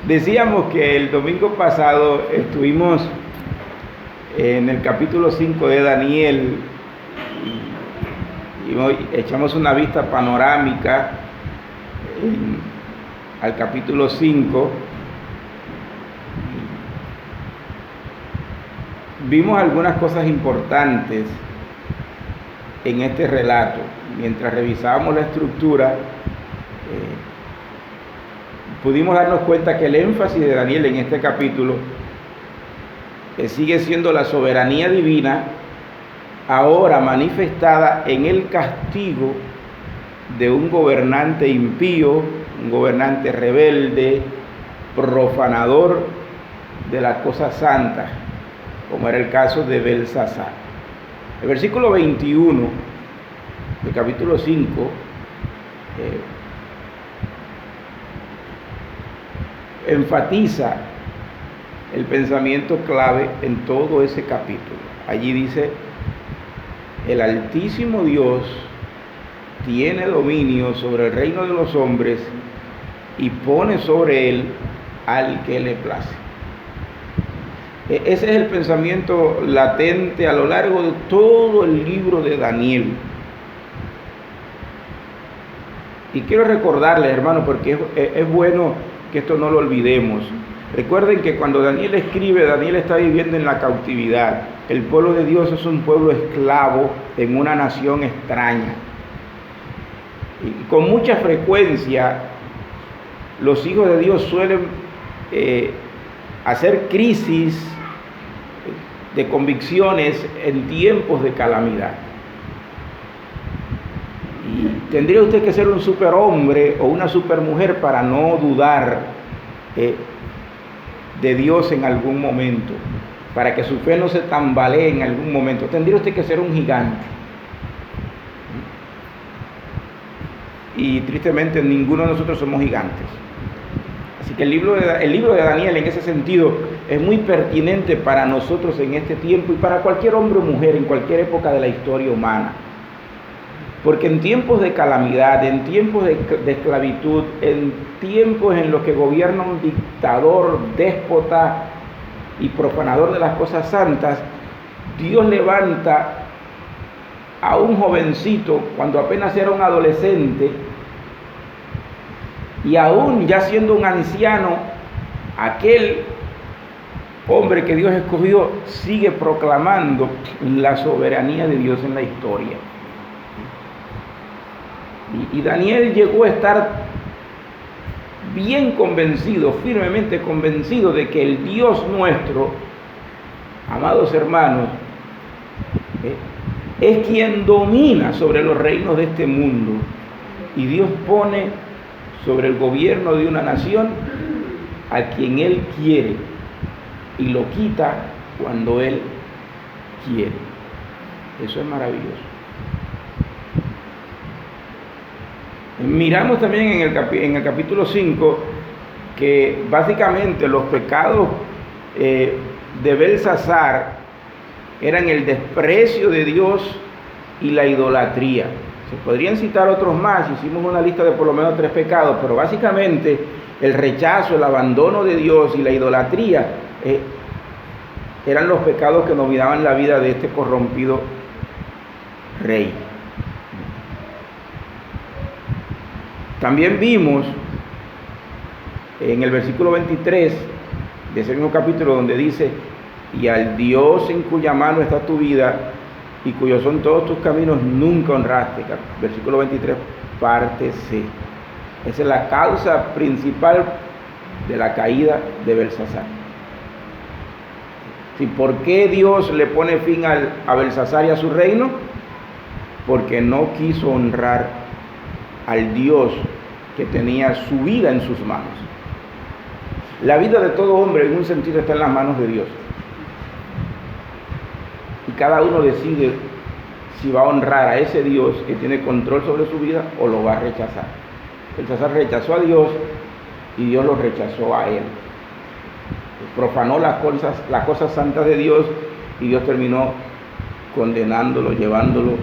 Decíamos que el domingo pasado estuvimos en el capítulo 5 de Daniel y hoy echamos una vista panorámica al capítulo 5. Vimos algunas cosas importantes en este relato. Mientras revisábamos la estructura, pudimos darnos cuenta que el énfasis de Daniel en este capítulo sigue siendo la soberanía divina, ahora manifestada en el castigo de un gobernante impío, un gobernante rebelde, profanador de las cosas santas, como era el caso de Belsasar. El versículo 21 del capítulo 5 enfatiza el pensamiento clave en todo ese capítulo. Allí dice: el Altísimo Dios tiene dominio sobre el reino de los hombres y pone sobre él al que le place. Ese es el pensamiento latente a lo largo de todo el libro de Daniel. Y quiero recordarles, hermanos, porque es bueno que esto no lo olvidemos. Recuerden que cuando Daniel escribe, Daniel está viviendo en la cautividad. El pueblo de Dios es un pueblo esclavo en una nación extraña. Y con mucha frecuencia los hijos de Dios suelen hacer crisis de convicciones en tiempos de calamidad. Y tendría usted que ser un superhombre o una supermujer para no dudar de Dios en algún momento, para que su fe no se tambalee en algún momento. Tendría usted que ser un gigante. Y tristemente ninguno de nosotros somos gigantes. Así que el libro de Daniel en ese sentido es muy pertinente para nosotros en este tiempo y para cualquier hombre o mujer en cualquier época de la historia humana. Porque en tiempos de calamidad, en tiempos de esclavitud, en tiempos en los que gobierna un dictador, déspota y profanador de las cosas santas, Dios levanta a un jovencito cuando apenas era un adolescente, y aún ya siendo un anciano, aquel hombre que Dios escogió sigue proclamando la soberanía de Dios en la historia. Y Daniel llegó a estar bien convencido, firmemente convencido de que el Dios nuestro, amados hermanos, es quien domina sobre los reinos de este mundo, y Dios pone sobre el gobierno de una nación a quien Él quiere y lo quita cuando Él quiere. Eso es maravilloso. Miramos también en el capítulo 5 que básicamente los pecados de Belsasar eran el desprecio de Dios y la idolatría. Se podrían citar otros más, hicimos una lista de por lo menos 3 pecados, pero básicamente el rechazo, el abandono de Dios y la idolatría eran los pecados que dominaban la vida de este corrompido rey. También vimos en el versículo 23 de ese mismo capítulo donde dice: y al Dios en cuya mano está tu vida y cuyos son todos tus caminos, nunca honraste. Versículo 23, parte C. Esa es la causa principal de la caída de Belsasar. ¿Sí? ¿Por qué Dios le pone fin a Belsasar y a su reino? Porque no quiso honrar al Dios que tenía su vida en sus manos. La vida de todo hombre en un sentido está en las manos de Dios. Y cada uno decide si va a honrar a ese Dios que tiene control sobre su vida o lo va a rechazar. Belsasar rechazó a Dios y Dios lo rechazó a él. Profanó las cosas santas de Dios y Dios terminó condenándolo, llevándolo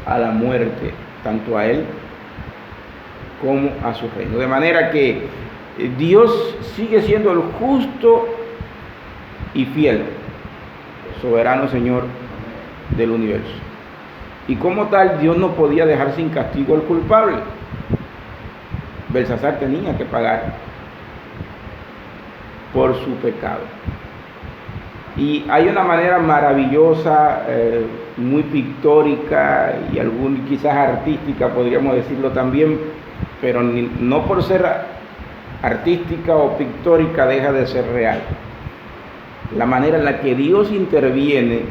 a la muerte, tanto a él como a su reino. De manera que Dios sigue siendo el justo y fiel, soberano Señor del universo. Y como tal, Dios no podía dejar sin castigo al culpable. Belsasar tenía que pagar por su pecado. Y hay una manera maravillosa, muy pictórica y quizás artística, podríamos decirlo también, pero no por ser artística o pictórica deja de ser real. La manera en la que Dios interviene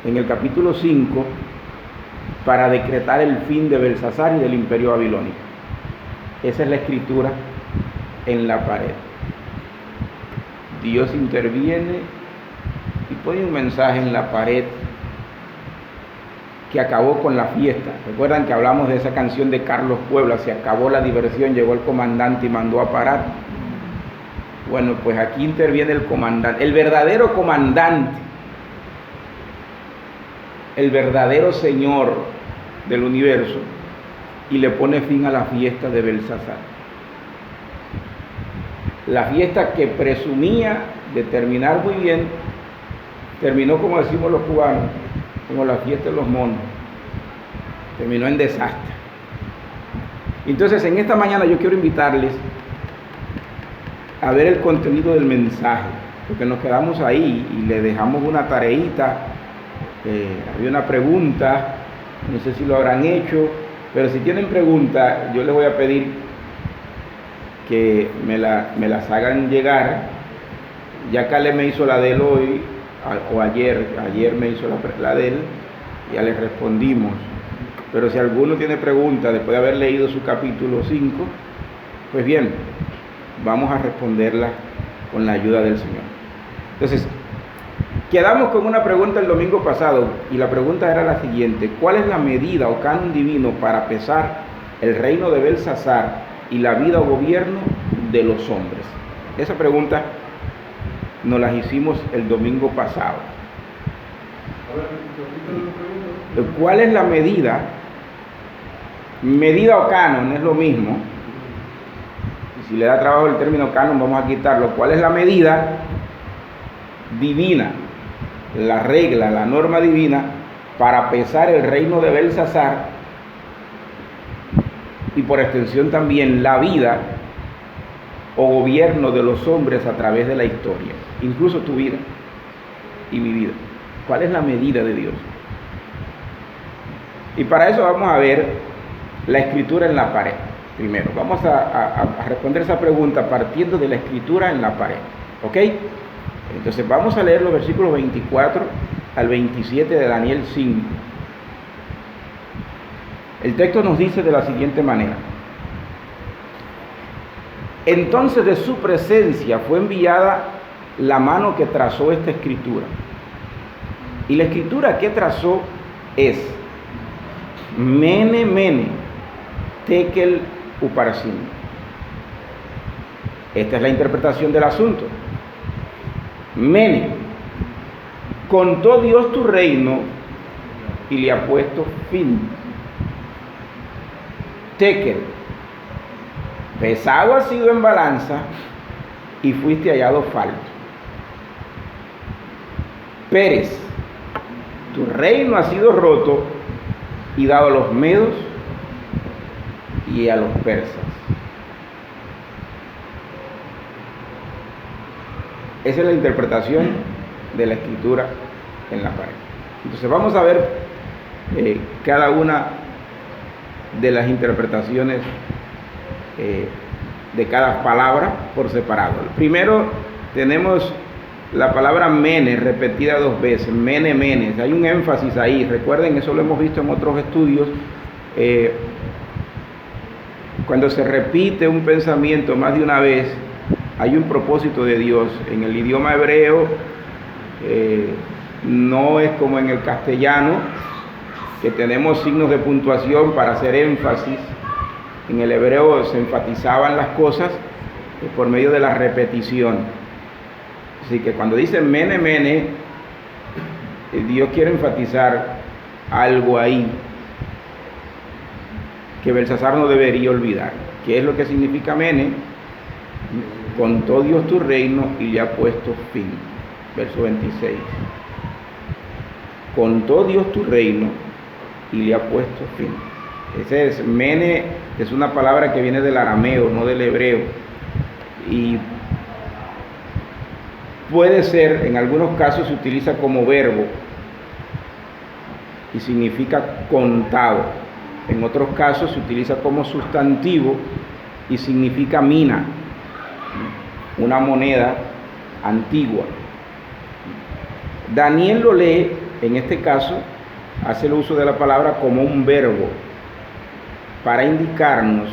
en el capítulo 5 para decretar el fin de Belsasar y del imperio babilónico. Esa es la escritura en la pared. Dios interviene y pone un mensaje en la pared que acabó con la fiesta. Recuerdan que hablamos de esa canción de Carlos Puebla, se acabó la diversión, llegó el comandante y mandó a parar. Bueno, pues aquí interviene el comandante, el verdadero comandante, el verdadero Señor del universo, y le pone fin a la fiesta de Belsasar. La fiesta que presumía de terminar muy bien, terminó, como decimos los cubanos, como la fiesta de los monos, terminó en desastre. Entonces, en esta mañana yo quiero invitarles a ver el contenido del mensaje, porque nos quedamos ahí y le dejamos una tareita, había una pregunta, no sé si lo habrán hecho, pero si tienen preguntas, yo les voy a pedir que me las hagan llegar. Ya Caleb me hizo la de él hoy, o ayer me hizo la de él, ya les respondimos. Pero si alguno tiene preguntas después de haber leído su capítulo 5, pues bien, vamos a responderlas con la ayuda del Señor. Entonces, quedamos con una pregunta el domingo pasado, y la pregunta era la siguiente: ¿cuál es la medida o canon divino para pesar el reino de Belsasar y la vida o gobierno de los hombres? Esa pregunta nos la hicimos el domingo pasado. ¿Cuál es la medida? Medida o canon es lo mismo. Y si le da trabajo el término canon, vamos a quitarlo. ¿Cuál es la medida divina, la regla, la norma divina para pesar el reino de Belsasar y por extensión también la vida o gobierno de los hombres a través de la historia, incluso tu vida y mi vida? ¿Cuál es la medida de Dios? Y para eso vamos a ver la escritura en la pared. Primero, vamos a responder esa pregunta partiendo de la escritura en la pared, ¿ok? Entonces vamos a leer los versículos 24 al 27 de Daniel 5. El texto nos dice de la siguiente manera: entonces de su presencia fue enviada la mano que trazó esta escritura. Y la escritura que trazó es Mene, Mene, Tekel, Uparsin. Esta es la interpretación del asunto. Mene, contó Dios tu reino y le ha puesto fin. Tekel, pesado has sido en balanza y fuiste hallado falto. Pérez, tu reino ha sido roto y dado a los medos y a los persas. Esa es la interpretación de la escritura en la pared. Entonces vamos a ver cada una de las interpretaciones de cada palabra por separado. Primero tenemos la palabra mene repetida 2 veces, mene, mene. Hay un énfasis ahí. Recuerden, eso lo hemos visto en otros estudios. Cuando se repite un pensamiento más de una vez, hay un propósito de Dios. En el idioma hebreo no es como en el castellano, que tenemos signos de puntuación para hacer énfasis. En el hebreo se enfatizaban las cosas por medio de la repetición. Así que cuando dice mene, mene, Dios quiere enfatizar algo ahí que Belsasar no debería olvidar. ¿Qué es lo que significa mene? contó Dios tu reino y le ha puesto fin. Verso 26. Contó Dios tu reino y le ha puesto fin. Ese es mene, es una palabra que viene del arameo, no del hebreo. Y puede ser, en algunos casos se utiliza como verbo y significa contado. En otros casos se utiliza como sustantivo y significa mina, una moneda antigua. Daniel lo lee, en este caso, hace el uso de la palabra como un verbo para indicarnos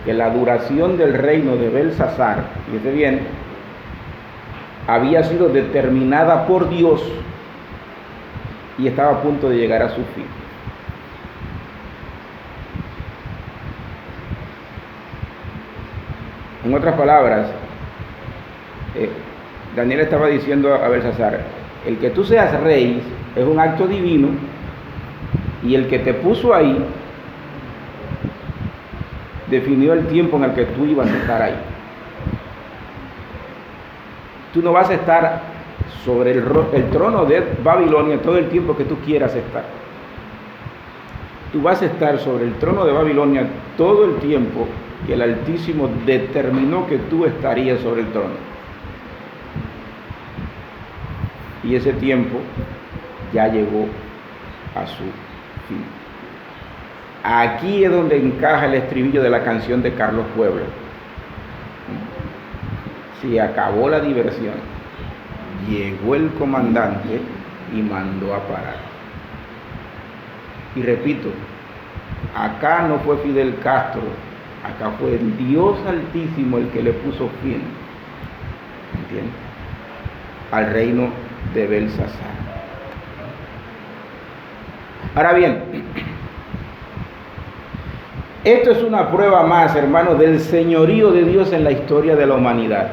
que la duración del reino de Belsasar, fíjate bien, había sido determinada por Dios y estaba a punto de llegar a su fin. En otras palabras, Daniel estaba diciendo a Belsasar, el que tú seas rey es un acto divino y el que te puso ahí definió el tiempo en el que tú ibas a estar ahí. Tú no vas a estar sobre el trono de Babilonia todo el tiempo que tú quieras estar. Tú vas a estar sobre el trono de Babilonia todo el tiempo que el Altísimo determinó que tú estarías sobre el trono. Y ese tiempo ya llegó a su fin. Aquí es donde encaja el estribillo de la canción de Carlos Puebla. Se acabó la diversión. Llegó el comandante y mandó a parar. Y repito, acá no fue Fidel Castro, acá fue el Dios Altísimo el que le puso fin, ¿entiendes?, al reino de Belsasar. Ahora bien, esto es una prueba más, hermanos, del señorío de Dios en la historia de la humanidad.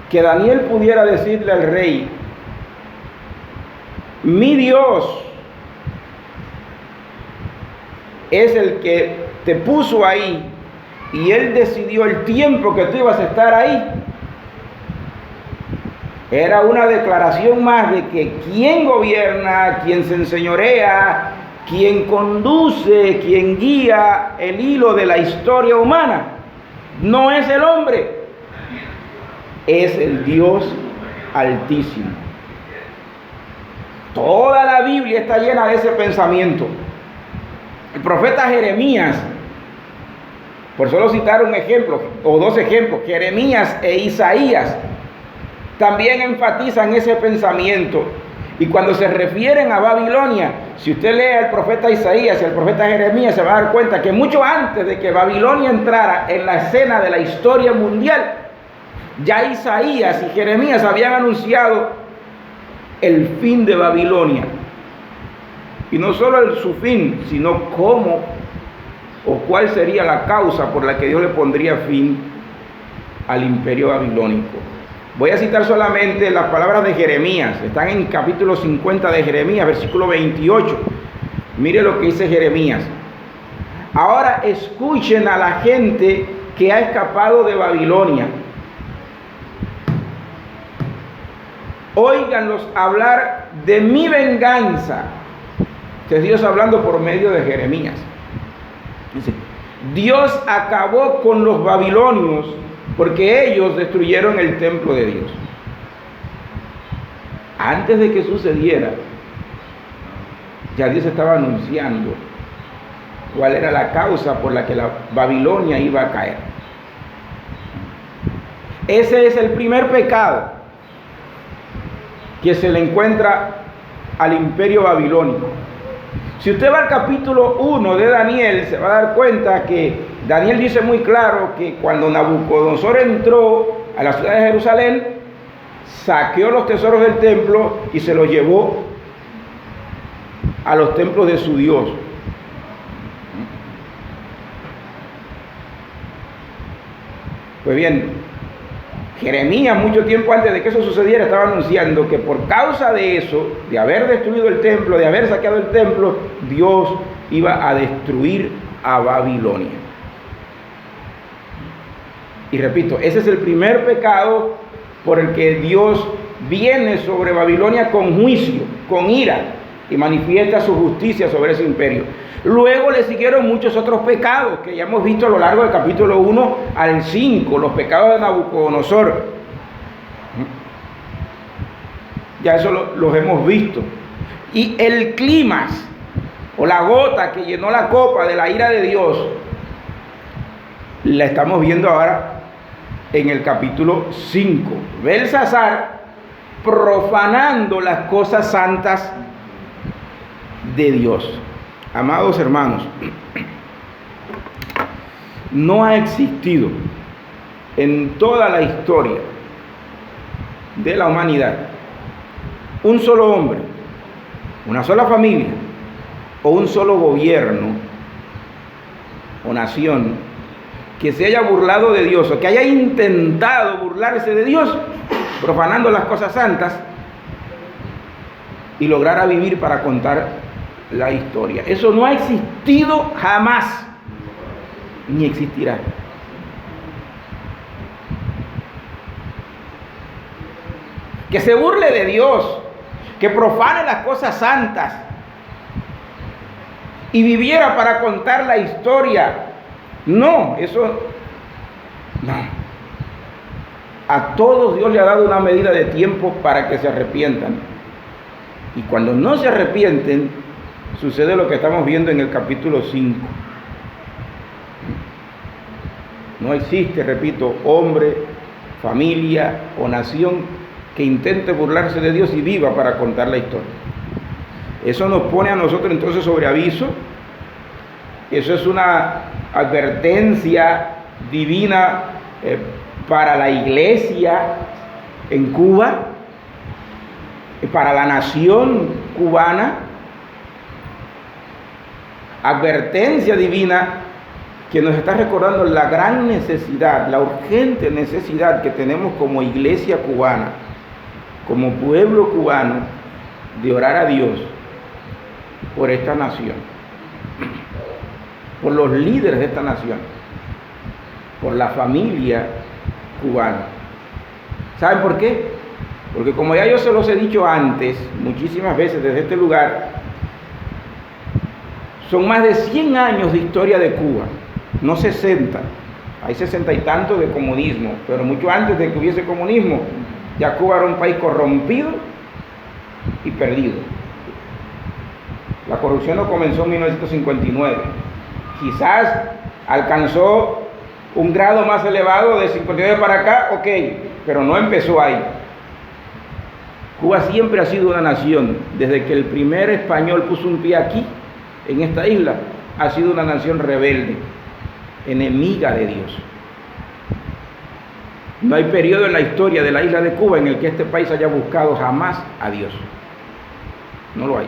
Que Daniel pudiera decirle al rey, mi Dios es el que te puso ahí y Él decidió el tiempo que tú ibas a estar ahí. Era una declaración más de que quien gobierna, quien se enseñorea, quien conduce, quien guía el hilo de la historia humana, no es el hombre, es el Dios Altísimo. Toda la Biblia está llena de ese pensamiento. El profeta Jeremías, por solo citar un ejemplo o dos ejemplos, Jeremías e Isaías, también enfatizan ese pensamiento. Y cuando se refieren a Babilonia, si usted lee al profeta Isaías y al profeta Jeremías, se va a dar cuenta que mucho antes de que Babilonia entrara en la escena de la historia mundial, ya Isaías y Jeremías habían anunciado el fin de Babilonia. Y no solo su fin, sino cómo o cuál sería la causa por la que Dios le pondría fin al imperio babilónico. Voy a citar solamente las palabras de Jeremías. Están en capítulo 50 de Jeremías, versículo 28. Mire lo que dice Jeremías. Ahora escuchen a la gente que ha escapado de Babilonia. Óiganlos hablar de mi venganza. Este es Dios hablando por medio de Jeremías. Dice, Dios acabó con los babilonios porque ellos destruyeron el templo de Dios. Antes de que sucediera, ya Dios estaba anunciando cuál era la causa por la que la Babilonia iba a caer. Ese es el primer pecado que se le encuentra al imperio babilónico. Si usted va al capítulo 1 de Daniel, se va a dar cuenta que Daniel dice muy claro que cuando Nabucodonosor entró a la ciudad de Jerusalén, saqueó los tesoros del templo y se los llevó a los templos de su Dios. Pues bien, Jeremías, mucho tiempo antes de que eso sucediera, estaba anunciando que por causa de eso, de haber destruido el templo, de haber saqueado el templo, Dios iba a destruir a Babilonia. Y repito, ese es el primer pecado por el que Dios viene sobre Babilonia con juicio, con ira, y manifiesta su justicia sobre ese imperio. Luego le siguieron muchos otros pecados que ya hemos visto a lo largo del capítulo 1 al 5, los pecados de Nabucodonosor. Ya eso los hemos visto. Y el clímax, o la gota que llenó la copa de la ira de Dios, la estamos viendo ahora en el capítulo 5. Belsasar profanando las cosas santas de Dios. Amados hermanos, no ha existido en toda la historia de la humanidad un solo hombre, una sola familia o un solo gobierno o nación que se haya burlado de Dios o que haya intentado burlarse de Dios profanando las cosas santas y lograra vivir para contar la historia. Eso no ha existido jamás, ni existirá. Que se burle de Dios, que profane las cosas santas y viviera para contar la historia. No, eso no. A todos Dios le ha dado una medida de tiempo para que se arrepientan. Y cuando no se arrepienten, sucede lo que estamos viendo en el capítulo 5. No existe, repito, hombre, familia o nación que intente burlarse de Dios y viva para contar la historia. Eso nos pone a nosotros entonces sobre aviso. Eso es una advertencia divina para la iglesia en Cuba, para la nación cubana. Advertencia divina que nos está recordando la gran necesidad, la urgente necesidad que tenemos como iglesia cubana, como pueblo cubano, de orar a Dios por esta nación, por los líderes de esta nación, por la familia cubana. ¿Saben por qué? Porque como ya yo se los he dicho antes, muchísimas veces desde este lugar, son más de 100 años de historia de Cuba, no 60. Hay 60 y tantos de comunismo, pero mucho antes de que hubiese comunismo, ya Cuba era un país corrompido y perdido. La corrupción no comenzó en 1959. Quizás alcanzó un grado más elevado de 59 para acá, ok, pero no empezó ahí. Cuba siempre ha sido una nación, desde que el primer español puso un pie aquí, en esta isla, ha sido una nación rebelde, enemiga de Dios. No hay periodo en la historia de la isla de Cuba en el que este país haya buscado jamás a Dios. No lo hay.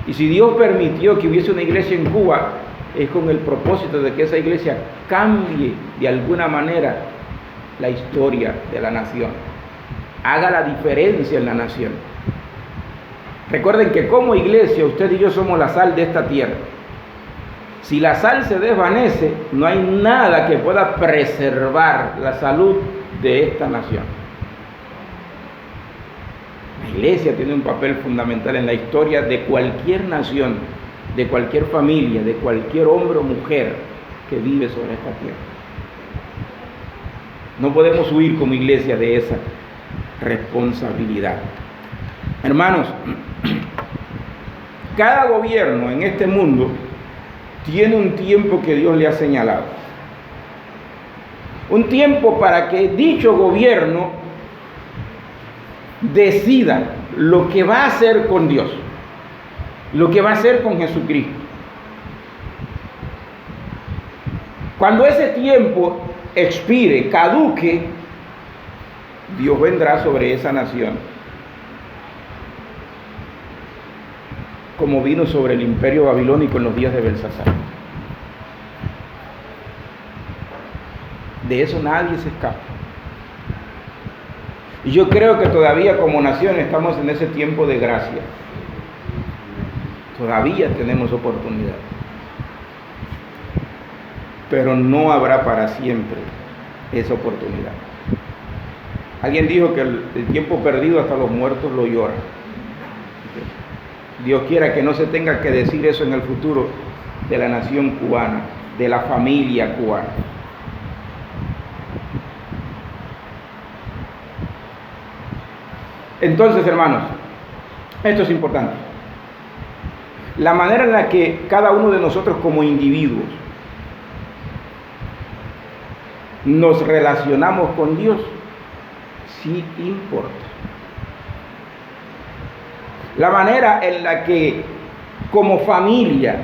Y si Dios permitió que hubiese una iglesia en Cuba, es con el propósito de que esa iglesia cambie de alguna manera la historia de la nación, haga la diferencia en la nación. Recuerden que como iglesia, usted y yo somos la sal de esta tierra. Si la sal se desvanece, no hay nada que pueda preservar la salud de esta nación. La iglesia tiene un papel fundamental en la historia de cualquier nación, de cualquier familia, de cualquier hombre o mujer que vive sobre esta tierra. No podemos huir como iglesia de esa responsabilidad. Hermanos, cada gobierno en este mundo tiene un tiempo que Dios le ha señalado. Un tiempo para que dicho gobierno decida lo que va a hacer con Dios, lo que va a hacer con Jesucristo. Cuando ese tiempo expire, caduque, Dios vendrá sobre esa nación, como vino sobre el imperio babilónico en los días de Belsasar. De eso nadie se escapa. Y yo creo que todavía como nación estamos en ese tiempo de gracia. Todavía tenemos oportunidad. pero no habrá para siempre esa oportunidad. Alguien dijo que el tiempo perdido hasta los muertos lo lloran. Dios quiera que no se tenga que decir eso en el futuro de la nación cubana, de la familia cubana. Entonces, hermanos, esto es importante. La manera en la que cada uno de nosotros como individuos nos relacionamos con Dios sí importa. La manera en la que como familia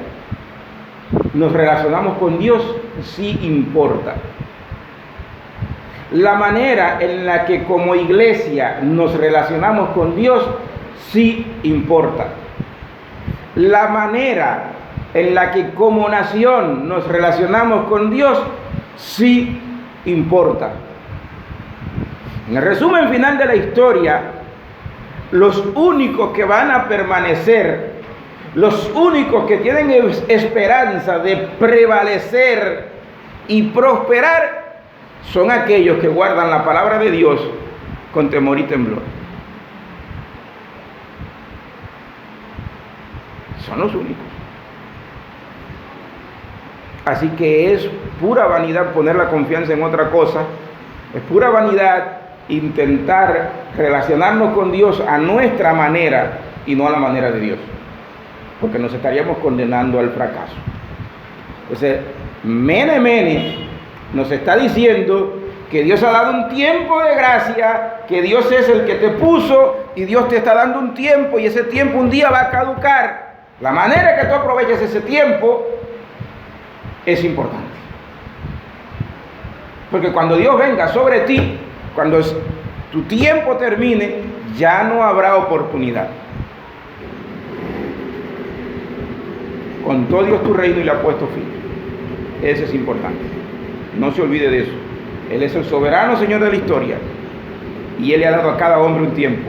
nos relacionamos con Dios sí importa. La manera en la que como iglesia nos relacionamos con Dios sí importa. La manera en la que como nación nos relacionamos con Dios sí importa. En el resumen final de la historia, los únicos que van a permanecer, los únicos que tienen esperanza de prevalecer y prosperar, son aquellos que guardan la palabra de Dios con temor y temblor. Son los únicos. Así que es pura vanidad poner la confianza en otra cosa, es pura vanidad intentar relacionarnos con Dios a nuestra manera y no a la manera de Dios, porque nos estaríamos condenando al fracaso. Entonces, Mene nos está diciendo que Dios ha dado un tiempo de gracia, que Dios es el que te puso y Dios te está dando un tiempo y ese tiempo un día va a caducar. La manera que tú aproveches ese tiempo es importante. Porque cuando Dios venga sobre ti, cuando tu tiempo termine, ya no habrá oportunidad. Contó Dios tu reino y le ha puesto fin. Eso es importante. No se olvide de eso. Él es el soberano Señor de la historia y Él le ha dado a cada hombre un tiempo.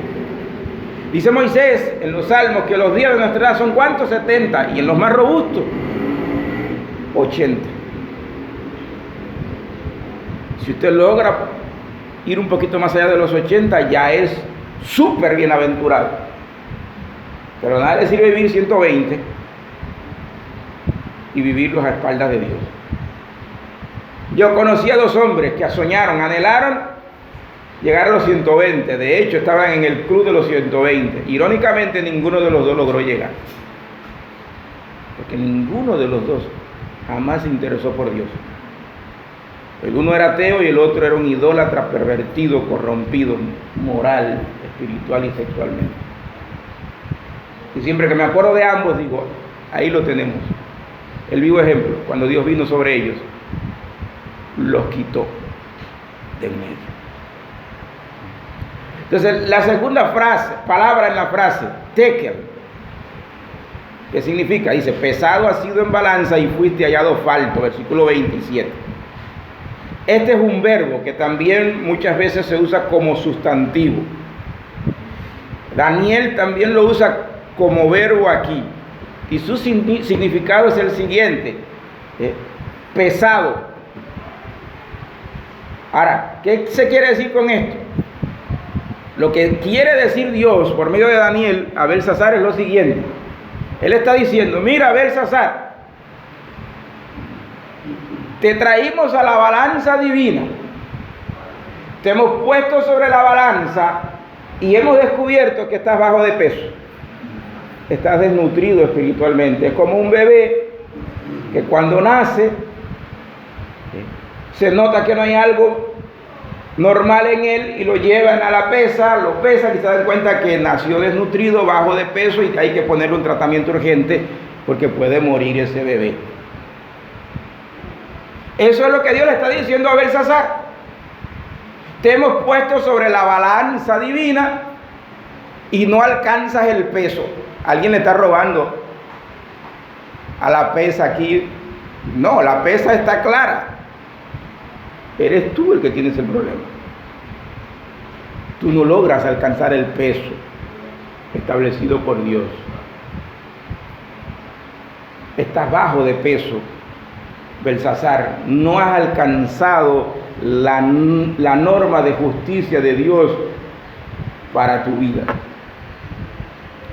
Dice Moisés en los Salmos que los días de nuestra edad son ¿cuántos? 70, y en los más robustos 80. Si usted logra ir un poquito más allá de los 80, ya es súper bienaventurado. Pero nada le sirve vivir 120 y vivirlos a espaldas de Dios. Yo conocí a 2 hombres que soñaron, anhelaron llegar a los 120. De hecho, estaban en el club de los 120. Irónicamente, ninguno de los dos logró llegar. Porque ninguno de los dos jamás se interesó por Dios. El uno era ateo y el otro era un idólatra pervertido, corrompido, moral, espiritual y sexualmente. Y siempre que me acuerdo de ambos, digo, ahí lo tenemos. El vivo ejemplo, cuando Dios vino sobre ellos, los quitó del medio. Entonces, la segunda frase, palabra en la frase, tekel, ¿qué significa? Dice, pesado has sido en balanza y fuiste hallado falto, versículo 27. Este es un verbo que también muchas veces se usa como sustantivo. Daniel también lo usa como verbo aquí. Y su significado es el siguiente, pesado. Ahora, ¿qué se quiere decir con esto? Lo que quiere decir Dios por medio de Daniel a Belsasar es lo siguiente. Él está diciendo, mira Belsasar, te traímos a la balanza divina, te hemos puesto sobre la balanza y hemos descubierto que estás bajo de peso, estás desnutrido espiritualmente. Es como un bebé que cuando nace se nota que no hay algo normal en él y lo llevan a la pesa, lo pesan y se dan cuenta que nació desnutrido, bajo de peso y que hay que ponerle un tratamiento urgente porque puede morir ese bebé. Eso es lo que Dios le está diciendo a Belsasar. Te hemos puesto sobre la balanza divina y no alcanzas el peso. Alguien le está robando a la pesa aquí. No, la pesa está clara. Eres tú el que tienes el problema. Tú no logras alcanzar el peso establecido por Dios. Estás bajo de peso Belsasar, no has alcanzado la norma de justicia de Dios para tu vida.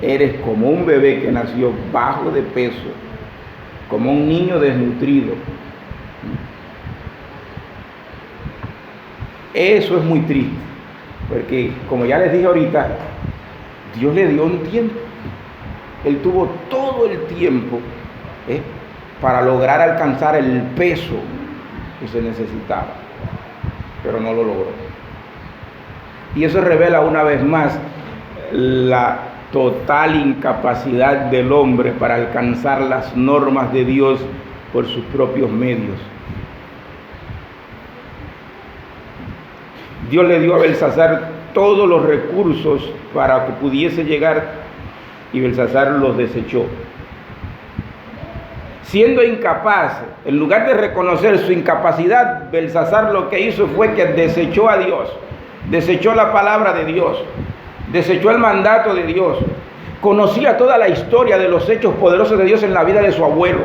Eres como un bebé que nació bajo de peso, como un niño desnutrido. Eso es muy triste, porque como ya les dije ahorita, Dios le dio un tiempo. Él tuvo todo el tiempo para lograr alcanzar el peso que se necesitaba, pero no lo logró. Y eso revela una vez más la total incapacidad del hombre para alcanzar las normas de Dios por sus propios medios. Dios le dio a Belsasar todos los recursos para que pudiese llegar, y Belsasar los desechó. Siendo incapaz, en lugar de reconocer su incapacidad, Belsasar lo que hizo fue que desechó a Dios, desechó la palabra de Dios, desechó el mandato de Dios. Conocía toda la historia de los hechos poderosos de Dios en la vida de su abuelo,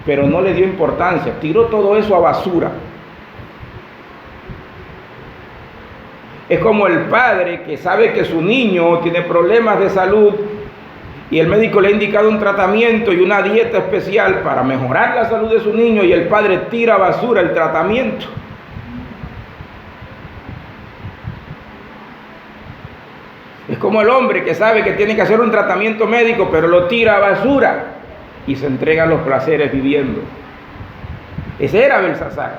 pero no le dio importancia, tiró todo eso a basura. Es como el padre que sabe que su niño tiene problemas de salud y el médico le ha indicado un tratamiento y una dieta especial para mejorar la salud de su niño, y el padre tira a basura el tratamiento. Es como el hombre que sabe que tiene que hacer un tratamiento médico, pero lo tira a basura y se entrega a los placeres viviendo. Ese era Belsasar.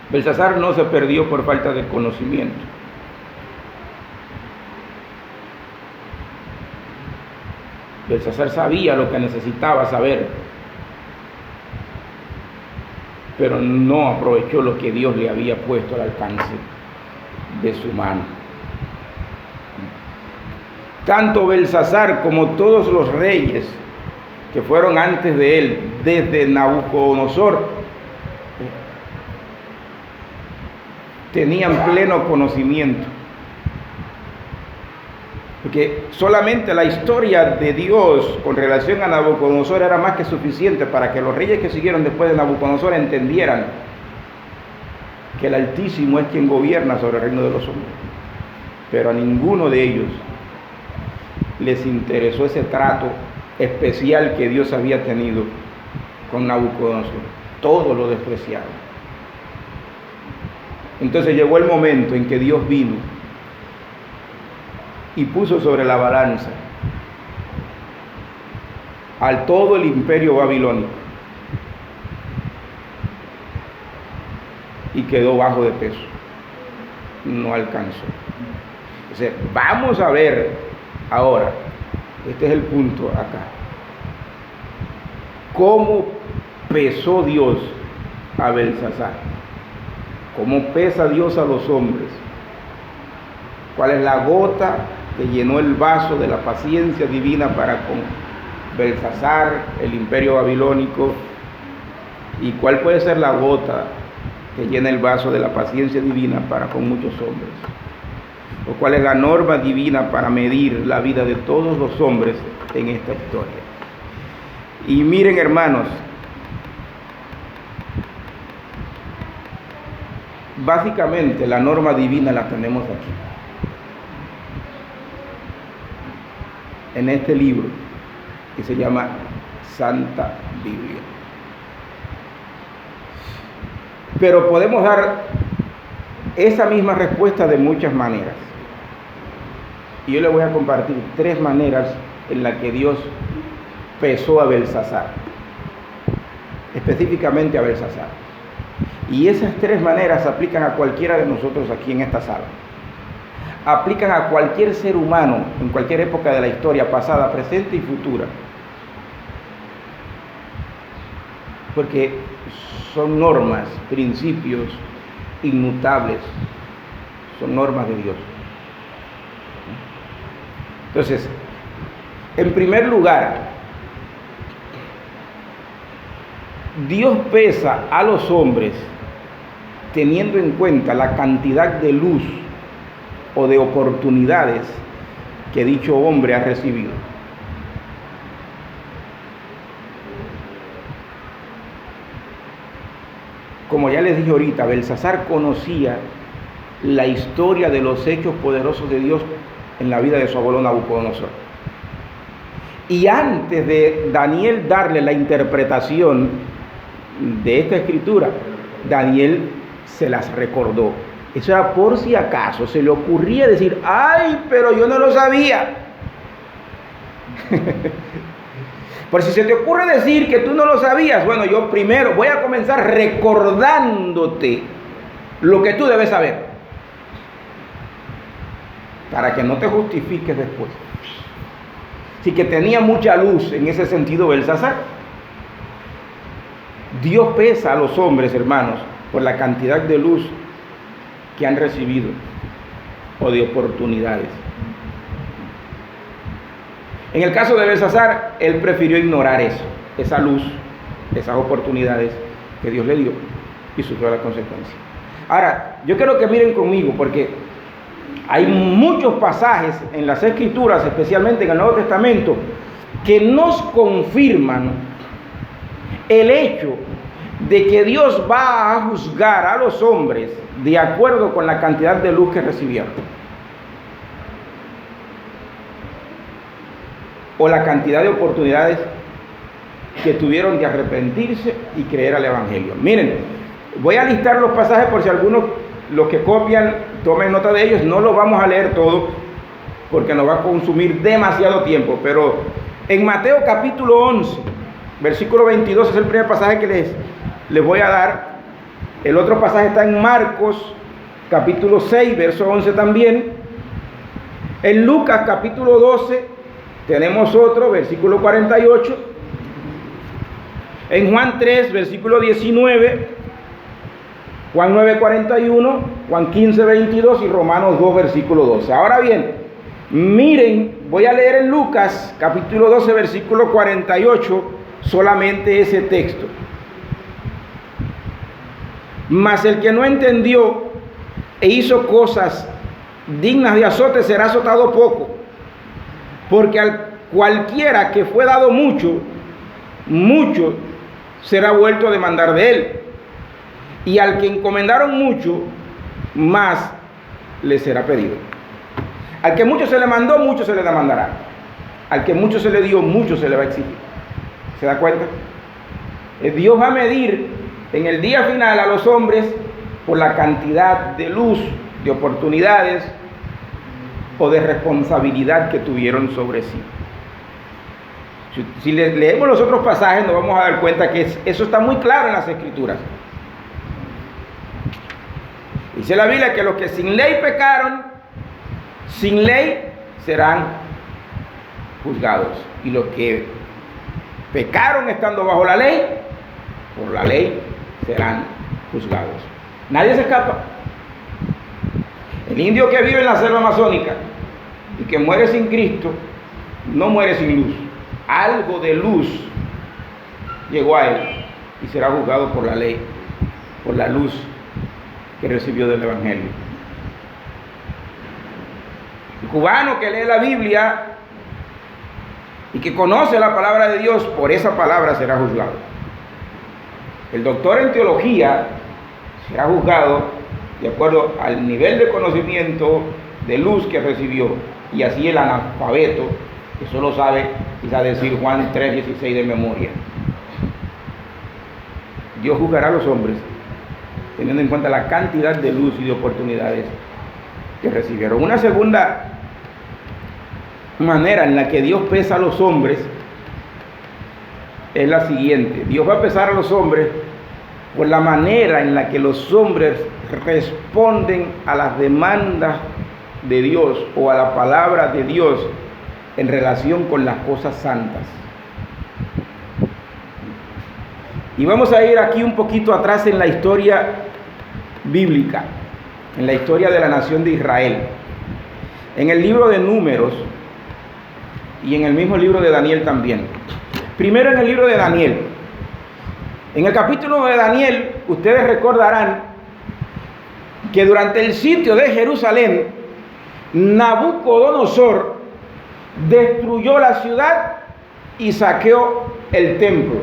Belsasar no se perdió por falta de conocimiento. Belsasar sabía lo que necesitaba saber, pero no aprovechó lo que Dios le había puesto al alcance de su mano. Tanto Belsasar como todos los reyes que fueron antes de él, desde Nabucodonosor, tenían pleno conocimiento, porque solamente la historia de Dios con relación a Nabucodonosor era más que suficiente para que los reyes que siguieron después de Nabucodonosor entendieran que el Altísimo es quien gobierna sobre el reino de los hombres. Pero a ninguno de ellos les interesó ese trato especial que Dios había tenido con Nabucodonosor. Todos lo despreciaron. Entonces llegó el momento en que Dios vino y puso sobre la balanza al todo el imperio babilónico y quedó bajo de peso, no alcanzó. Entonces, vamos a ver ahora, este es el punto acá, cómo pesó Dios a Belsasar, cómo pesa Dios a los hombres, cuál es la gota que llenó el vaso de la paciencia divina para con Belsasar, el imperio babilónico, y cuál puede ser la gota que llena el vaso de la paciencia divina para con muchos hombres, o cuál es la norma divina para medir la vida de todos los hombres en esta historia. Y miren, hermanos, básicamente la norma divina la tenemos aquí, en este libro que se llama Santa Biblia. Pero podemos dar esa misma respuesta de muchas maneras. Y yo les voy a compartir 3 maneras en las que Dios pesó a Belsasar, específicamente a Belsasar. Y esas 3 maneras aplican a cualquiera de nosotros aquí en esta sala. Aplican a cualquier ser humano en cualquier época de la historia, pasada, presente y futura. Porque son normas, principios inmutables, son normas de Dios. Entonces, en primer lugar, Dios pesa a los hombres teniendo en cuenta la cantidad de luz o de oportunidades que dicho hombre ha recibido. como ya les dije ahorita, Belsasar conocía la historia de los hechos poderosos de Dios en la vida de su abuelo Nabucodonosor. Y antes de Daniel darle la interpretación de esta escritura, Daniel se las recordó. Eso era por si acaso se le ocurría decir, ay, pero yo no lo sabía. Por si se te ocurre decir que tú no lo sabías, bueno, yo primero voy a comenzar recordándote lo que tú debes saber, para que no te justifiques después. Así que tenía mucha luz en ese sentido Belsasar. Dios pesa a los hombres, hermanos, por la cantidad de luz que han recibido o de oportunidades. En el caso de Belsasar, él prefirió ignorar eso, esa luz, esas oportunidades que Dios le dio, y sufrió las consecuencias. Ahora, yo quiero que miren conmigo, porque hay muchos pasajes en las Escrituras, especialmente en el Nuevo Testamento, que nos confirman el hecho de que Dios va a juzgar a los hombres de acuerdo con la cantidad de luz que recibieron, o la cantidad de oportunidades que tuvieron de arrepentirse y creer al Evangelio. Miren, voy a listar los pasajes por si algunos, los que copian, tomen nota de ellos. No los vamos a leer todos porque nos va a consumir demasiado tiempo, pero en Mateo capítulo 11, versículo 22 es el primer pasaje que les voy a dar. El otro pasaje está en Marcos capítulo 6, verso 11 también. En Lucas capítulo 12 tenemos otro, versículo 48. En Juan 3, versículo 19. Juan 9, 41. Juan 15, 22 y Romanos 2, versículo 12. Ahora bien, miren, voy a leer en Lucas capítulo 12, versículo 48, solamente ese texto. Mas el que no entendió e hizo cosas dignas de azote será azotado poco, porque al cualquiera que fue dado mucho, mucho será vuelto a demandar de él, y al que encomendaron mucho, más le será pedido. Al que mucho se le mandó, mucho se le demandará. Al que mucho se le dio, mucho se le va a exigir. ¿Se da cuenta? Dios va a medir en el día final a los hombres por la cantidad de luz, de oportunidades o de responsabilidad que tuvieron sobre sí. Si leemos los otros pasajes, nos vamos a dar cuenta que eso está muy claro en las Escrituras. Dice la Biblia que los que sin ley pecaron, sin ley serán juzgados. Y los que pecaron estando bajo la ley, por la ley serán juzgados. Nadie se escapa. El indio que vive en la selva amazónica y que muere sin Cristo, no muere sin luz. Algo de luz llegó a él y será juzgado por la ley, por la luz que recibió del Evangelio. El cubano que lee la Biblia y que conoce la palabra de Dios, por esa palabra será juzgado. El doctor en teología será juzgado de acuerdo al nivel de conocimiento, de luz que recibió, y así el analfabeto, que solo sabe quizás decir Juan 3:16 de memoria. Dios juzgará a los hombres teniendo en cuenta la cantidad de luz y de oportunidades que recibieron. Una segunda manera en la que Dios pesa a los hombres es la siguiente. Dios va a pesar a los hombres por la manera en la que los hombres responden a las demandas de Dios o a la palabra de Dios en relación con las cosas santas. Y vamos a ir aquí un poquito atrás en la historia bíblica, en la historia de la nación de Israel. En el libro de Números y en el mismo libro de Daniel también. Primero en el libro de Daniel. En el capítulo de Daniel, ustedes recordarán que durante el sitio de Jerusalén, Nabucodonosor destruyó la ciudad y saqueó el templo,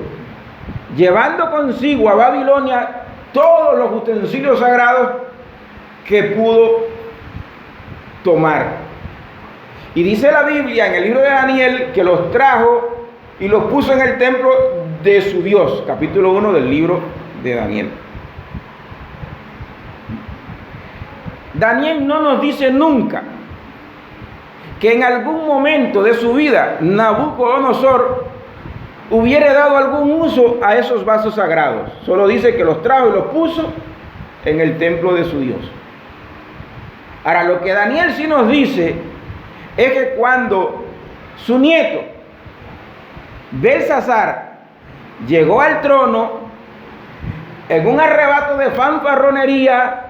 llevando consigo a Babilonia todos los utensilios sagrados que pudo tomar. Y dice la Biblia en el libro de Daniel que los trajo y los puso en el templo de su Dios. Capítulo 1 del libro de Daniel. Daniel no nos dice nunca que en algún momento de su vida Nabucodonosor hubiera dado algún uso a esos vasos sagrados. Solo dice que los trajo y los puso en el templo de su Dios. Ahora, lo que Daniel sí nos dice es que cuando su nieto Belsasar llegó al trono, en un arrebato de fanfarronería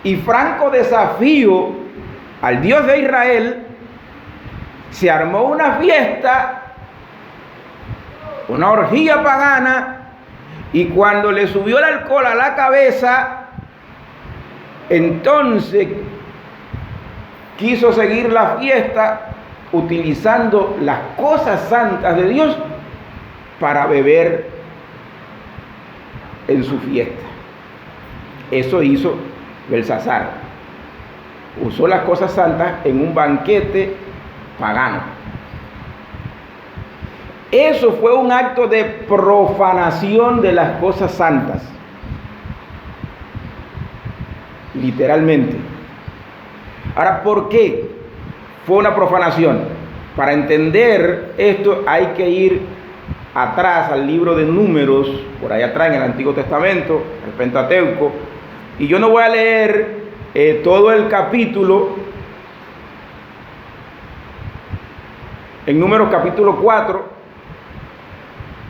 y franco desafío al Dios de Israel, se armó una fiesta, una orgía pagana, y cuando le subió el alcohol a la cabeza, entonces quiso seguir la fiesta utilizando las cosas santas de Dios para beber en su fiesta. Eso hizo Belsasar. Usó las cosas santas en un banquete pagano. Eso fue un acto de profanación de las cosas santas. Literalmente. Ahora, ¿por qué fue una profanación? Para entender esto hay que ir atrás al libro de Números, por allá atrás en el Antiguo Testamento, el Pentateuco, y yo no voy a leer todo el capítulo. En Números capítulo 4,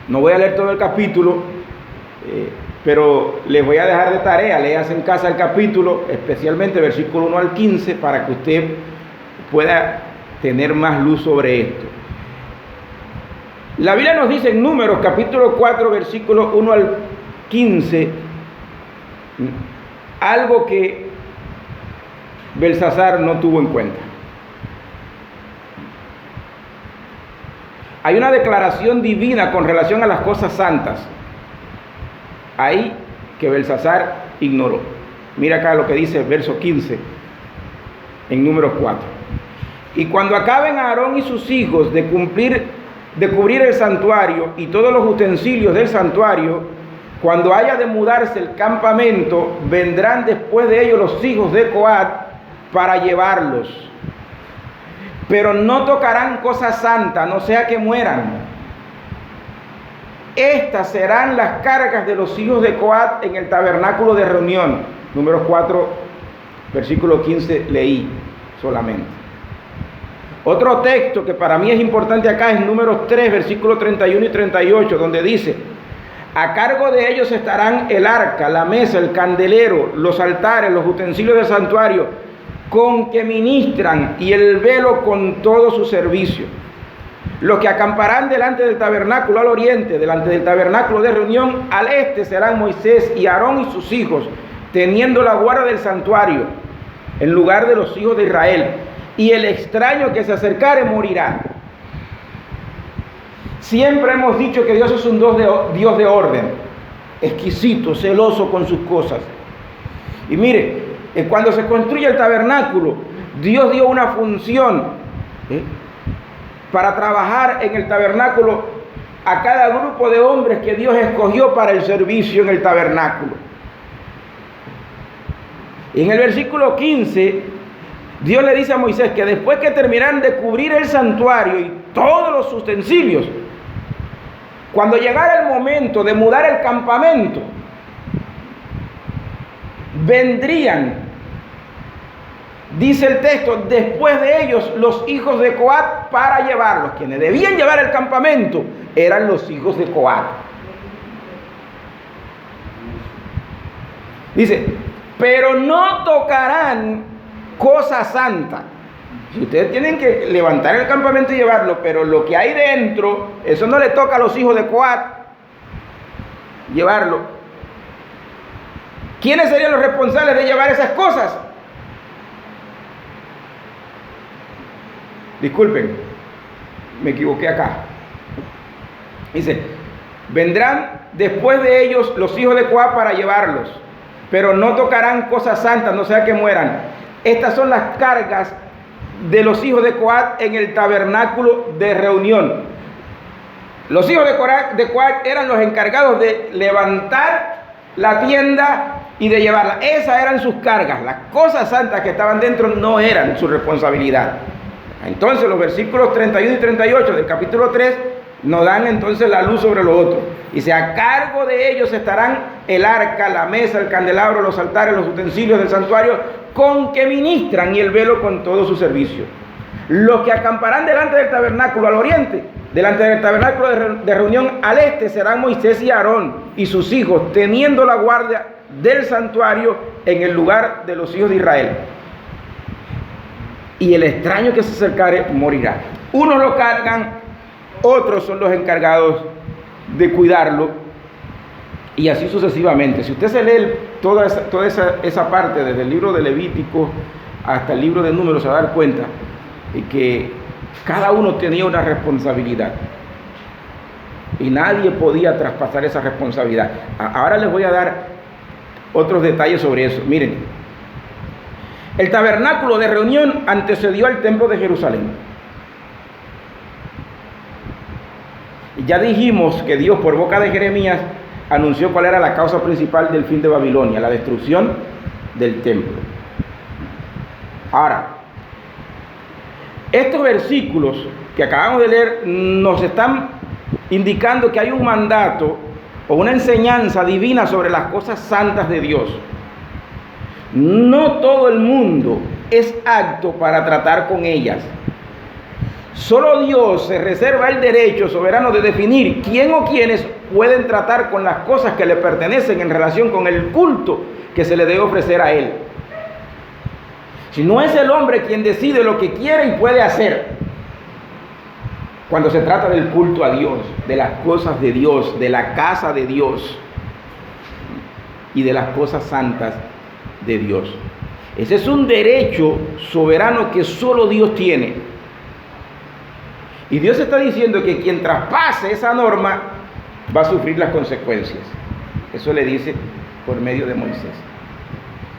no voy a leer todo el capítulo, pero les voy a dejar de tarea, leas en casa el capítulo, especialmente versículo 1 al 15, para que usted pueda tener más luz sobre esto. La Biblia nos dice en Números capítulo 4, versículo 1 al 15, algo que Belsasar no tuvo en cuenta. Hay una declaración divina con relación a las cosas santas ahí que Belsasar ignoró. Mira acá lo que dice el verso 15 en Números 4. Y cuando acaben Aarón y sus hijos de cubrir el santuario y todos los utensilios del santuario, cuando haya de mudarse el campamento, vendrán después de ellos los hijos de Coat para llevarlos. Pero no tocarán cosas santas, no sea que mueran. Estas serán las cargas de los hijos de Coat en el tabernáculo de reunión. Números 4, versículo 15 leí solamente. Otro texto que para mí es importante acá es Números 3, versículos 31 y 38, donde dice: a cargo de ellos estarán el arca, la mesa, el candelero, los altares, los utensilios del santuario, con que ministran, y el velo con todo su servicio. Los que acamparán delante del tabernáculo al oriente, delante del tabernáculo de reunión al este, serán Moisés y Aarón y sus hijos, teniendo la guarda del santuario, en lugar de los hijos de Israel. Y el extraño que se acercare morirá. Siempre hemos dicho que Dios es un Dios de orden, exquisito, celoso con sus cosas. Y mire, cuando se construye el tabernáculo, Dios dio una función para trabajar en el tabernáculo a cada grupo de hombres que Dios escogió para el servicio en el tabernáculo. Y en el versículo 15, Dios le dice a Moisés que después que terminaran de cubrir el santuario y todos los utensilios, cuando llegara el momento de mudar el campamento, vendrían, dice el texto, después de ellos los hijos de Coat para llevarlos. Quienes debían llevar el campamento eran los hijos de Coat. Dice, pero no tocarán cosa santa. Si ustedes tienen que levantar el campamento y llevarlo, pero lo que hay dentro, eso no le toca a los hijos de Coat llevarlo. ¿Quiénes serían los responsables de llevar esas cosas? Disculpen, me equivoqué acá. Dice, Vendrán después de ellos los hijos de Coat para llevarlos, pero no tocarán cosas santas, no sea que mueran. Estas son las cargas de los hijos de Coat en el tabernáculo de reunión. Los hijos de Coat eran los encargados de levantar la tienda y de llevarla. Esas eran sus cargas. Las cosas santas que estaban dentro no eran su responsabilidad. Entonces los versículos 31 y 38 del capítulo 3 nos dan entonces la luz sobre lo otro. Dice, a cargo de ellos estarán el arca, la mesa, el candelabro, los altares, los utensilios del santuario con que ministran, y el velo con todo su servicio. Los que acamparán delante del tabernáculo al oriente, delante del tabernáculo de reunión al este, serán Moisés y Aarón y sus hijos, teniendo la guardia del santuario en el lugar de los hijos de Israel. Y el extraño que se acercare morirá. Unos lo cargan, otros son los encargados de cuidarlo, y así sucesivamente. Si usted se lee toda esa parte, desde el libro de Levítico hasta el libro de Números, se va a dar cuenta de que cada uno tenía una responsabilidad y nadie podía traspasar esa responsabilidad. Ahora les voy a dar otros detalles sobre eso. Miren, el tabernáculo de reunión antecedió al templo de Jerusalén. Y ya dijimos que Dios, por boca de Jeremías, anunció cuál era la causa principal del fin de Babilonia: la destrucción del templo. Ahora, estos versículos que acabamos de leer nos están indicando que hay un mandato o una enseñanza divina sobre las cosas santas de Dios. No todo el mundo es apto para tratar con ellas. Solo Dios se reserva el derecho soberano de definir quién o quiénes pueden tratar con las cosas que le pertenecen en relación con el culto que se le debe ofrecer a Él. Si no es el hombre quien decide lo que quiere y puede hacer, cuando se trata del culto a Dios, de las cosas de Dios, de la casa de Dios y de las cosas santas de Dios. Ese es un derecho soberano que solo Dios tiene. Y Dios está diciendo que quien traspase esa norma va a sufrir las consecuencias. Eso le dice por medio de Moisés.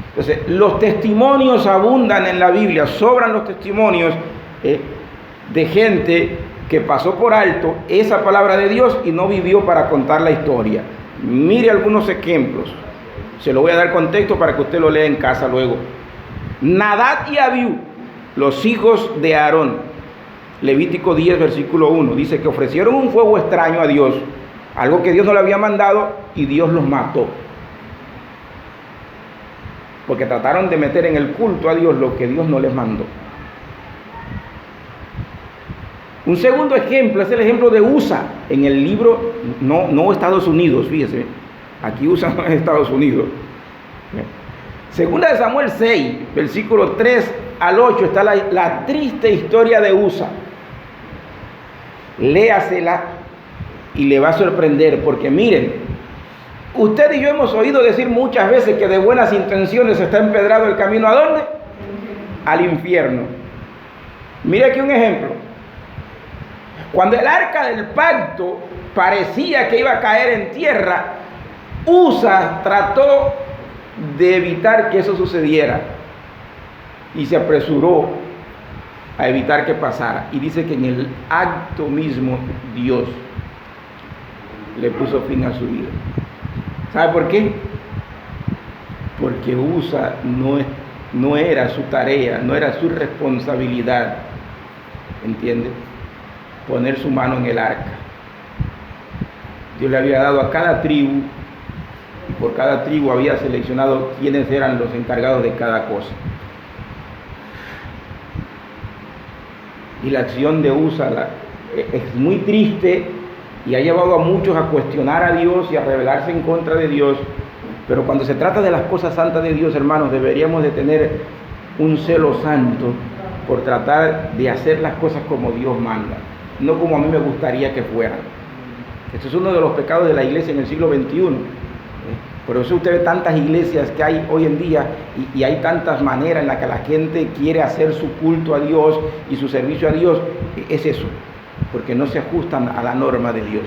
Entonces, los testimonios abundan en la Biblia, sobran los testimonios de gente que pasó por alto esa palabra de Dios y no vivió para contar la historia. Mire algunos ejemplos. Se lo voy a dar contexto para que usted lo lea en casa luego. Nadab y Abiú, los hijos de Aarón. Levítico 10, versículo 1, dice que ofrecieron un fuego extraño a Dios, algo que Dios no le había mandado, y Dios los mató. Porque trataron de meter en el culto a Dios lo que Dios no les mandó. Un segundo ejemplo es el ejemplo de Usa, en el libro, no Estados Unidos, fíjese, aquí Usa no es Estados Unidos. Segunda de Samuel 6, versículo 3 al 8, está la triste historia de Usa. Léasela y le va a sorprender, porque miren, usted y yo hemos oído decir muchas veces que de buenas intenciones está empedrado el camino. ¿A dónde? Al infierno. Mire aquí un ejemplo. Cuando el arca del pacto parecía que iba a caer en tierra, Usa trató de evitar que eso sucediera y se apresuró a evitar que pasara, y dice que en el acto mismo Dios le puso fin a su vida. ¿Sabe por qué? Porque Usa no era su tarea, no era su responsabilidad, ¿entiende? Poner su mano en el arca. Dios le había dado a cada tribu, y por cada tribu había seleccionado quiénes eran los encargados de cada cosa. Y la acción de Usa es muy triste y ha llevado a muchos a cuestionar a Dios y a rebelarse en contra de Dios. Pero cuando se trata de las cosas santas de Dios, hermanos, deberíamos de tener un celo santo por tratar de hacer las cosas como Dios manda, no como a mí me gustaría que fueran. Esto es uno de los pecados de la iglesia en el siglo XXI. Por eso usted ve tantas iglesias que hay hoy en día y hay tantas maneras en las que la gente quiere hacer su culto a Dios y su servicio a Dios. Es eso, porque no se ajustan a la norma de Dios.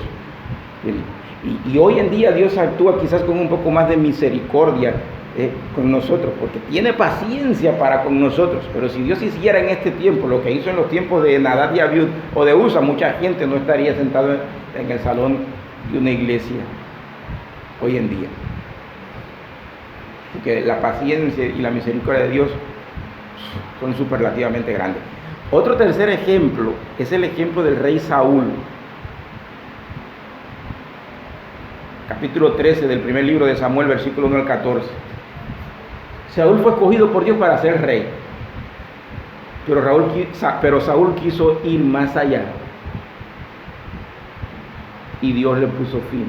Y hoy en día Dios actúa quizás con un poco más de misericordia con nosotros, porque tiene paciencia para con nosotros. Pero si Dios hiciera en este tiempo lo que hizo en los tiempos de Nadab y Abiud o de Usa, mucha gente no estaría sentado en el salón de una iglesia hoy en día. Porque la paciencia y la misericordia de Dios son superlativamente grandes. Otro tercer ejemplo es el ejemplo del rey Saúl. Capítulo 13 del primer libro de Samuel, versículo 1 al 14. Saúl fue escogido por Dios para ser rey, pero Saúl quiso ir más allá y Dios le puso fin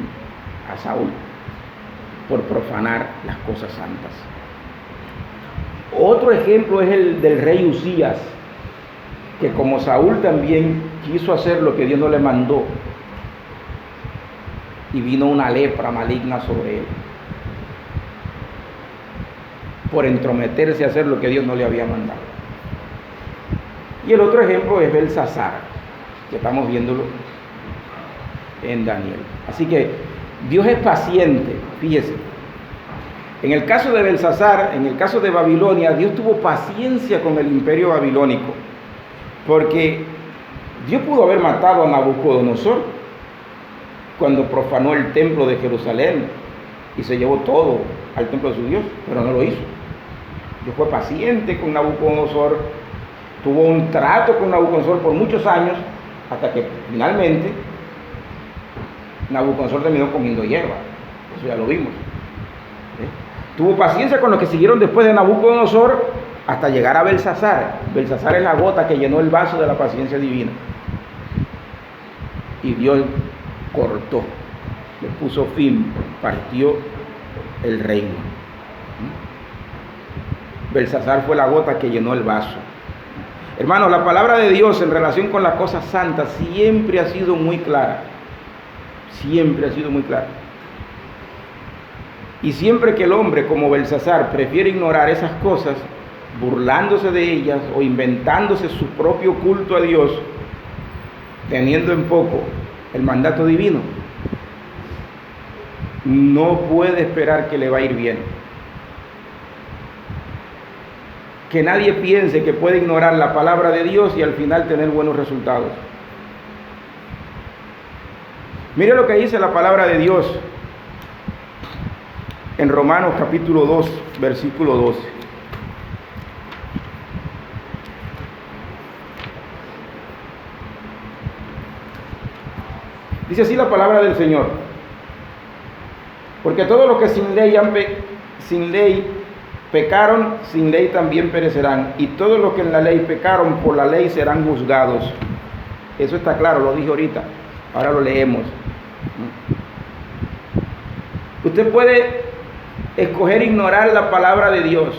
a Saúl por profanar las cosas santas. Otro ejemplo es el del rey Usías, que como Saúl también quiso hacer lo que Dios no le mandó, y vino una lepra maligna sobre él por entrometerse a hacer lo que Dios no le había mandado. Y el otro ejemplo es Belsasar, que estamos viéndolo en Daniel. Así que Dios es paciente, fíjese. En el caso de Belsasar, en el caso de Babilonia, Dios tuvo paciencia con el imperio babilónico, porque Dios pudo haber matado a Nabucodonosor cuando profanó el templo de Jerusalén y se llevó todo al templo de su Dios, pero no lo hizo. Dios fue paciente con Nabucodonosor, tuvo un trato con Nabucodonosor por muchos años, hasta que finalmente Nabucodonosor terminó comiendo hierba. Eso ya lo vimos. Tuvo paciencia con los que siguieron después de Nabucodonosor hasta llegar a Belsasar. Belsasar es la gota que llenó el vaso de la paciencia divina. Y Dios cortó, le puso fin, partió el reino. Belsasar fue la gota que llenó el vaso. Hermanos, la palabra de Dios en relación con las cosas santas siempre ha sido muy clara. Siempre ha sido muy clara. Y siempre que el hombre, como Belsasar, prefiere ignorar esas cosas, burlándose de ellas o inventándose su propio culto a Dios, teniendo en poco el mandato divino, no puede esperar que le va a ir bien. Que nadie piense que puede ignorar la palabra de Dios y al final tener buenos resultados. Mire lo que dice la palabra de Dios en Romanos capítulo 2, versículo 12. Dice así la palabra del Señor: porque todos los que sin ley pecaron, sin ley también perecerán, y todos los que en la ley pecaron, por la ley serán juzgados. Eso está claro, lo dije ahorita, ahora lo leemos. Usted puede escoger ignorar la palabra de Dios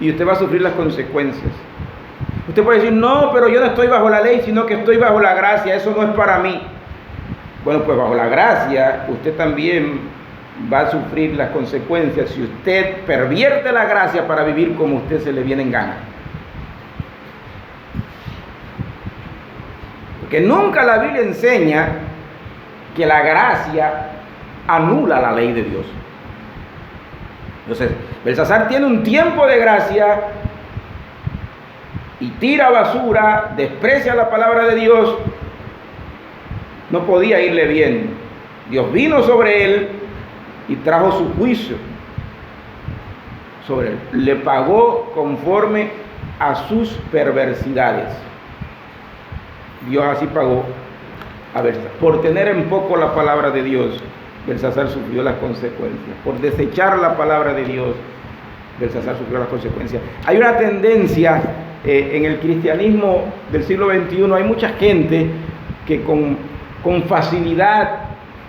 y usted va a sufrir las consecuencias. Usted puede decir: no, pero yo no estoy bajo la ley, sino que estoy bajo la gracia, eso no es para mí. Bueno, pues bajo la gracia usted también va a sufrir las consecuencias si usted pervierte la gracia para vivir como usted se le viene en gana. Porque nunca la Biblia enseña que la gracia anula la ley de Dios. Entonces, Belsasar tiene un tiempo de gracia y tira basura, desprecia la palabra de Dios. No podía irle bien. Dios vino sobre él y trajo su juicio sobre él. Le pagó conforme a sus perversidades. Dios así pagó a Belsasar. Por tener en poco la palabra de Dios, Belsasar sufrió las consecuencias. Por desechar la palabra de Dios, Belsasar sufrió las consecuencias. Hay una tendencia en el cristianismo del siglo XXI, hay mucha gente que con facilidad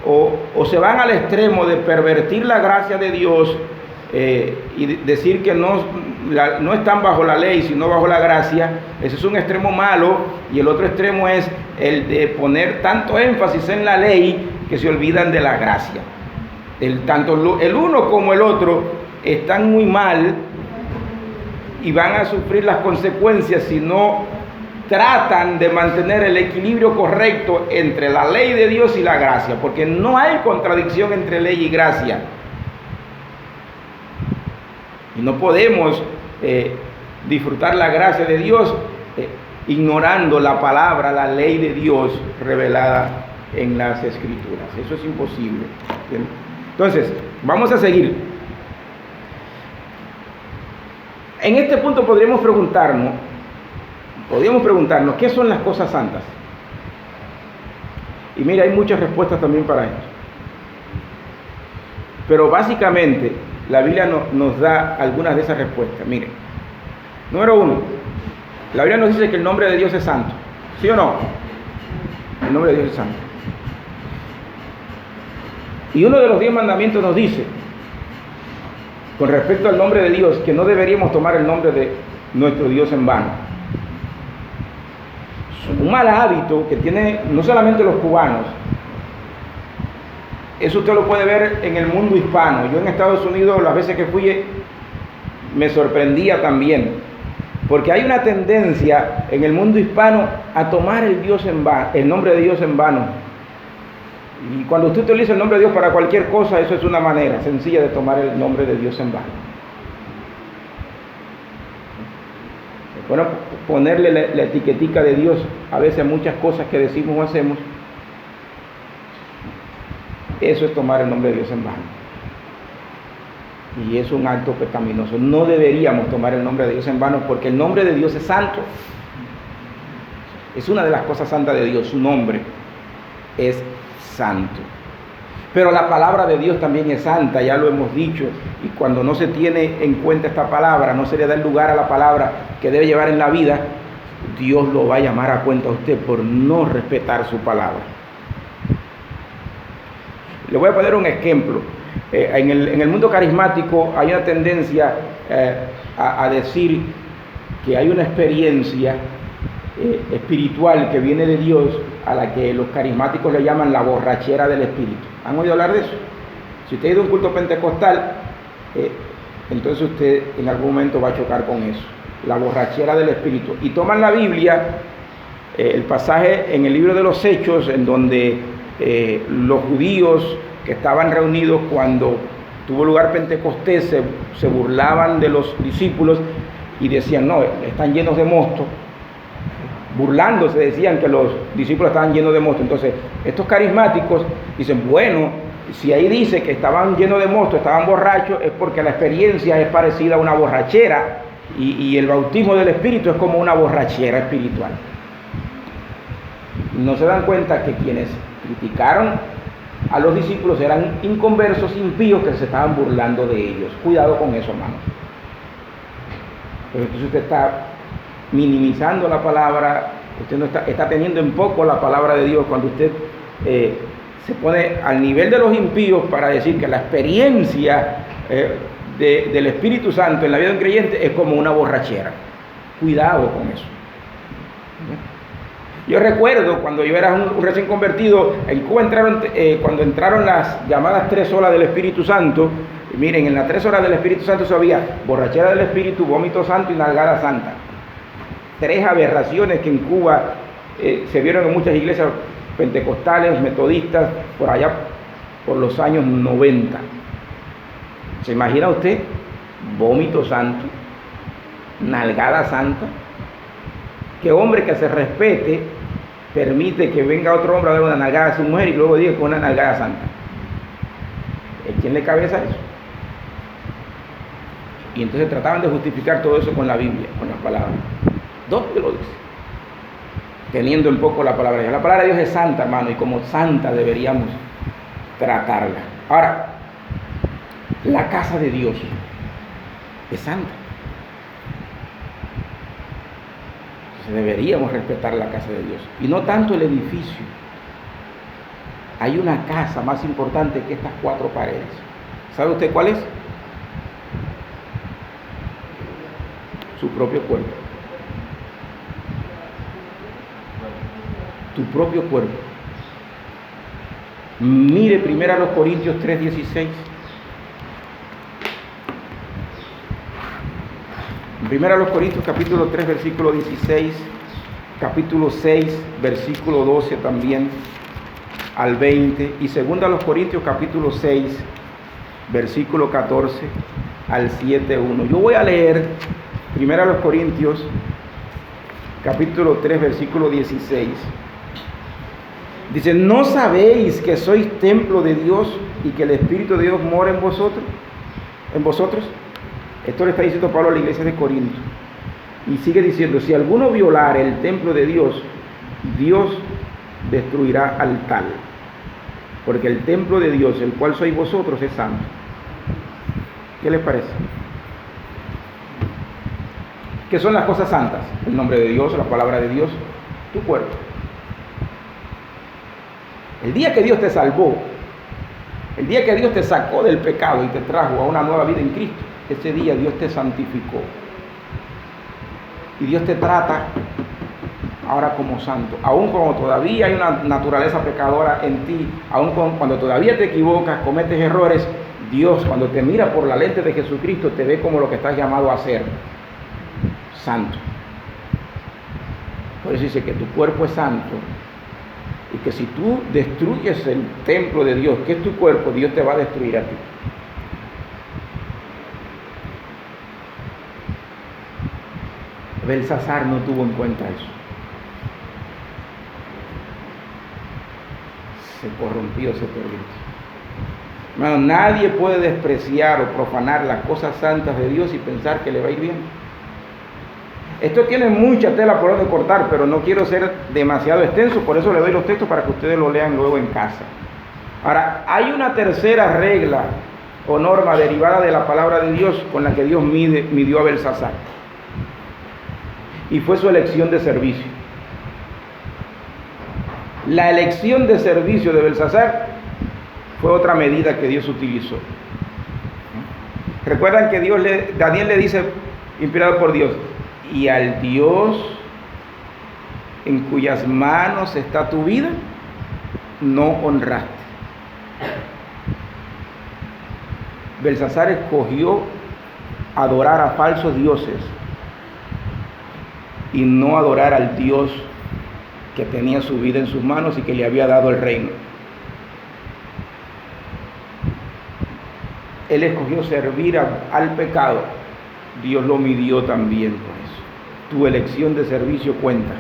o se van al extremo de pervertir la gracia de Dios y decir que no están bajo la ley, sino bajo la gracia. Ese es un extremo malo, y el otro extremo es el de poner tanto énfasis en la ley que se olvidan de la gracia. Tanto el uno como el otro están muy mal y van a sufrir las consecuencias si no tratan de mantener el equilibrio correcto entre la ley de Dios y la gracia, porque no hay contradicción entre ley y gracia. Y no podemos disfrutar la gracia de Dios ignorando la palabra, la ley de Dios revelada en las Escrituras. Eso es imposible. ¿Bien? Entonces, vamos a seguir. En este punto podríamos preguntarnos, ¿qué son las cosas santas? Y mira, hay muchas respuestas también para esto. Pero básicamente, la Biblia nos da algunas de esas respuestas. Miren, número 1, la Biblia nos dice que el nombre de Dios es santo. ¿Sí o no? El nombre de Dios es santo. Y uno de los 10 mandamientos nos dice, con respecto al nombre de Dios, que no deberíamos tomar el nombre de nuestro Dios en vano. Un mal hábito que tienen no solamente los cubanos, eso usted lo puede ver en el mundo hispano. Yo en Estados Unidos, las veces que fui, me sorprendía también, porque hay una tendencia en el mundo hispano a tomar el nombre de Dios en vano. Y cuando usted utiliza el nombre de Dios para cualquier cosa, eso es una manera sencilla de tomar el nombre de Dios en vano. Bueno, ponerle la etiquetica de Dios a veces a muchas cosas que decimos o hacemos, eso es tomar el nombre de Dios en vano. Y es un acto pecaminoso. No deberíamos tomar el nombre de Dios en vano, porque el nombre de Dios es santo. Es una de las cosas santas de Dios. Su nombre es santo. Pero la palabra de Dios también es santa, ya lo hemos dicho. Y cuando no se tiene en cuenta esta palabra, no se le da el lugar a la palabra que debe llevar en la vida, Dios lo va a llamar a cuenta a usted por no respetar su palabra. Le voy a poner un ejemplo. En el mundo carismático hay una tendencia a decir que hay una experiencia espiritual que viene de Dios, a la que los carismáticos le llaman la borrachera del Espíritu. ¿Han oído hablar de eso? Si usted ha ido a un culto pentecostal, entonces usted en algún momento va a chocar con eso, la borrachera del Espíritu. Y toman la Biblia, el pasaje en el libro de los Hechos, en donde los judíos que estaban reunidos cuando tuvo lugar Pentecostés se burlaban de los discípulos y decían, no, están llenos de mosto. Burlándose decían que los discípulos estaban llenos de mosto. Entonces estos carismáticos dicen, bueno, si ahí dice que estaban llenos de mosto, estaban borrachos, es porque la experiencia es parecida a una borrachera, y el bautismo del Espíritu es como una borrachera espiritual. No se dan cuenta que quienes criticaron a los discípulos eran inconversos, impíos, que se estaban burlando de ellos. Cuidado con eso, hermanos. Pero entonces usted está minimizando la palabra, usted no está teniendo en poco la palabra de Dios cuando usted se pone al nivel de los impíos para decir que la experiencia del Espíritu Santo en la vida de un creyente es como una borrachera. Cuidado con eso. Yo recuerdo cuando yo era un recién convertido, en Cuba cuando entraron las llamadas 3 olas del Espíritu Santo. Miren, en las 3 horas del Espíritu Santo se había borrachera del Espíritu, vómito santo y nalgada santa. 3 aberraciones que en Cuba se vieron en muchas iglesias pentecostales, metodistas, por allá por los años 90. ¿Se imagina usted? Vómito santo, nalgada santa. ¿Qué hombre que se respete permite que venga otro hombre a dar una nalgada a su mujer y luego diga que una nalgada santa? ¿Quién le cabeza eso? Y entonces trataban de justificar todo eso con la Biblia, con la palabra. ¿Dónde lo dice? Teniendo en poco la palabra de Dios. La palabra de Dios es santa, hermano, y como santa deberíamos tratarla. Ahora, la casa de Dios es santa. Entonces deberíamos respetar la casa de Dios. Y no tanto el edificio. Hay una casa más importante que estas 4 paredes. ¿Sabe usted cuál es? Su propio cuerpo. Tu propio cuerpo. Mire 1 Corintios 3:16. 1 Corintios capítulo 3, versículo 16. capítulo 6, versículo 12 también al 20, y 2 Corintios capítulo 6, versículo 14 al 7:1. Yo voy a leer 1 Corintios capítulo 3, versículo 16. Dice: ¿no sabéis que sois templo de Dios y que el Espíritu de Dios mora en vosotros? Esto le está diciendo Pablo a la iglesia de Corinto. Y sigue diciendo: si alguno violar el templo de Dios, Dios destruirá al tal. Porque el templo de Dios, el cual sois vosotros, es santo. ¿Qué les parece? ¿Qué son las cosas santas? El nombre de Dios, la palabra de Dios, tu cuerpo. El día que Dios te salvó, el día que Dios te sacó del pecado y te trajo a una nueva vida en Cristo, ese día Dios te santificó. Y Dios te trata ahora como santo. Aun cuando todavía hay una naturaleza pecadora en ti, aun cuando todavía te equivocas, cometes errores, Dios, cuando te mira por la lente de Jesucristo, te ve como lo que estás llamado a ser, santo. Por eso dice que tu cuerpo es santo. Y que si tú destruyes el templo de Dios, que es tu cuerpo, Dios te va a destruir a ti. Belsasar no tuvo en cuenta eso. Se corrompió, se perdió. Hermano, nadie puede despreciar o profanar las cosas santas de Dios y pensar que le va a ir bien. Esto tiene mucha tela por donde cortar, pero no quiero ser demasiado extenso, por eso le doy los textos para que ustedes lo lean luego en casa. Ahora, hay una tercera regla o norma derivada de la palabra de Dios con la que Dios midió a Belsasar. Y fue su elección de servicio. La elección de servicio de Belsasar fue otra medida que Dios utilizó. Recuerdan que Daniel le dice, inspirado por Dios: y al Dios en cuyas manos está tu vida, no honraste. Belsasar escogió adorar a falsos dioses y no adorar al Dios que tenía su vida en sus manos y que le había dado el reino. Él escogió servir al pecado. Dios lo midió también por eso. Tu elección de servicio cuenta.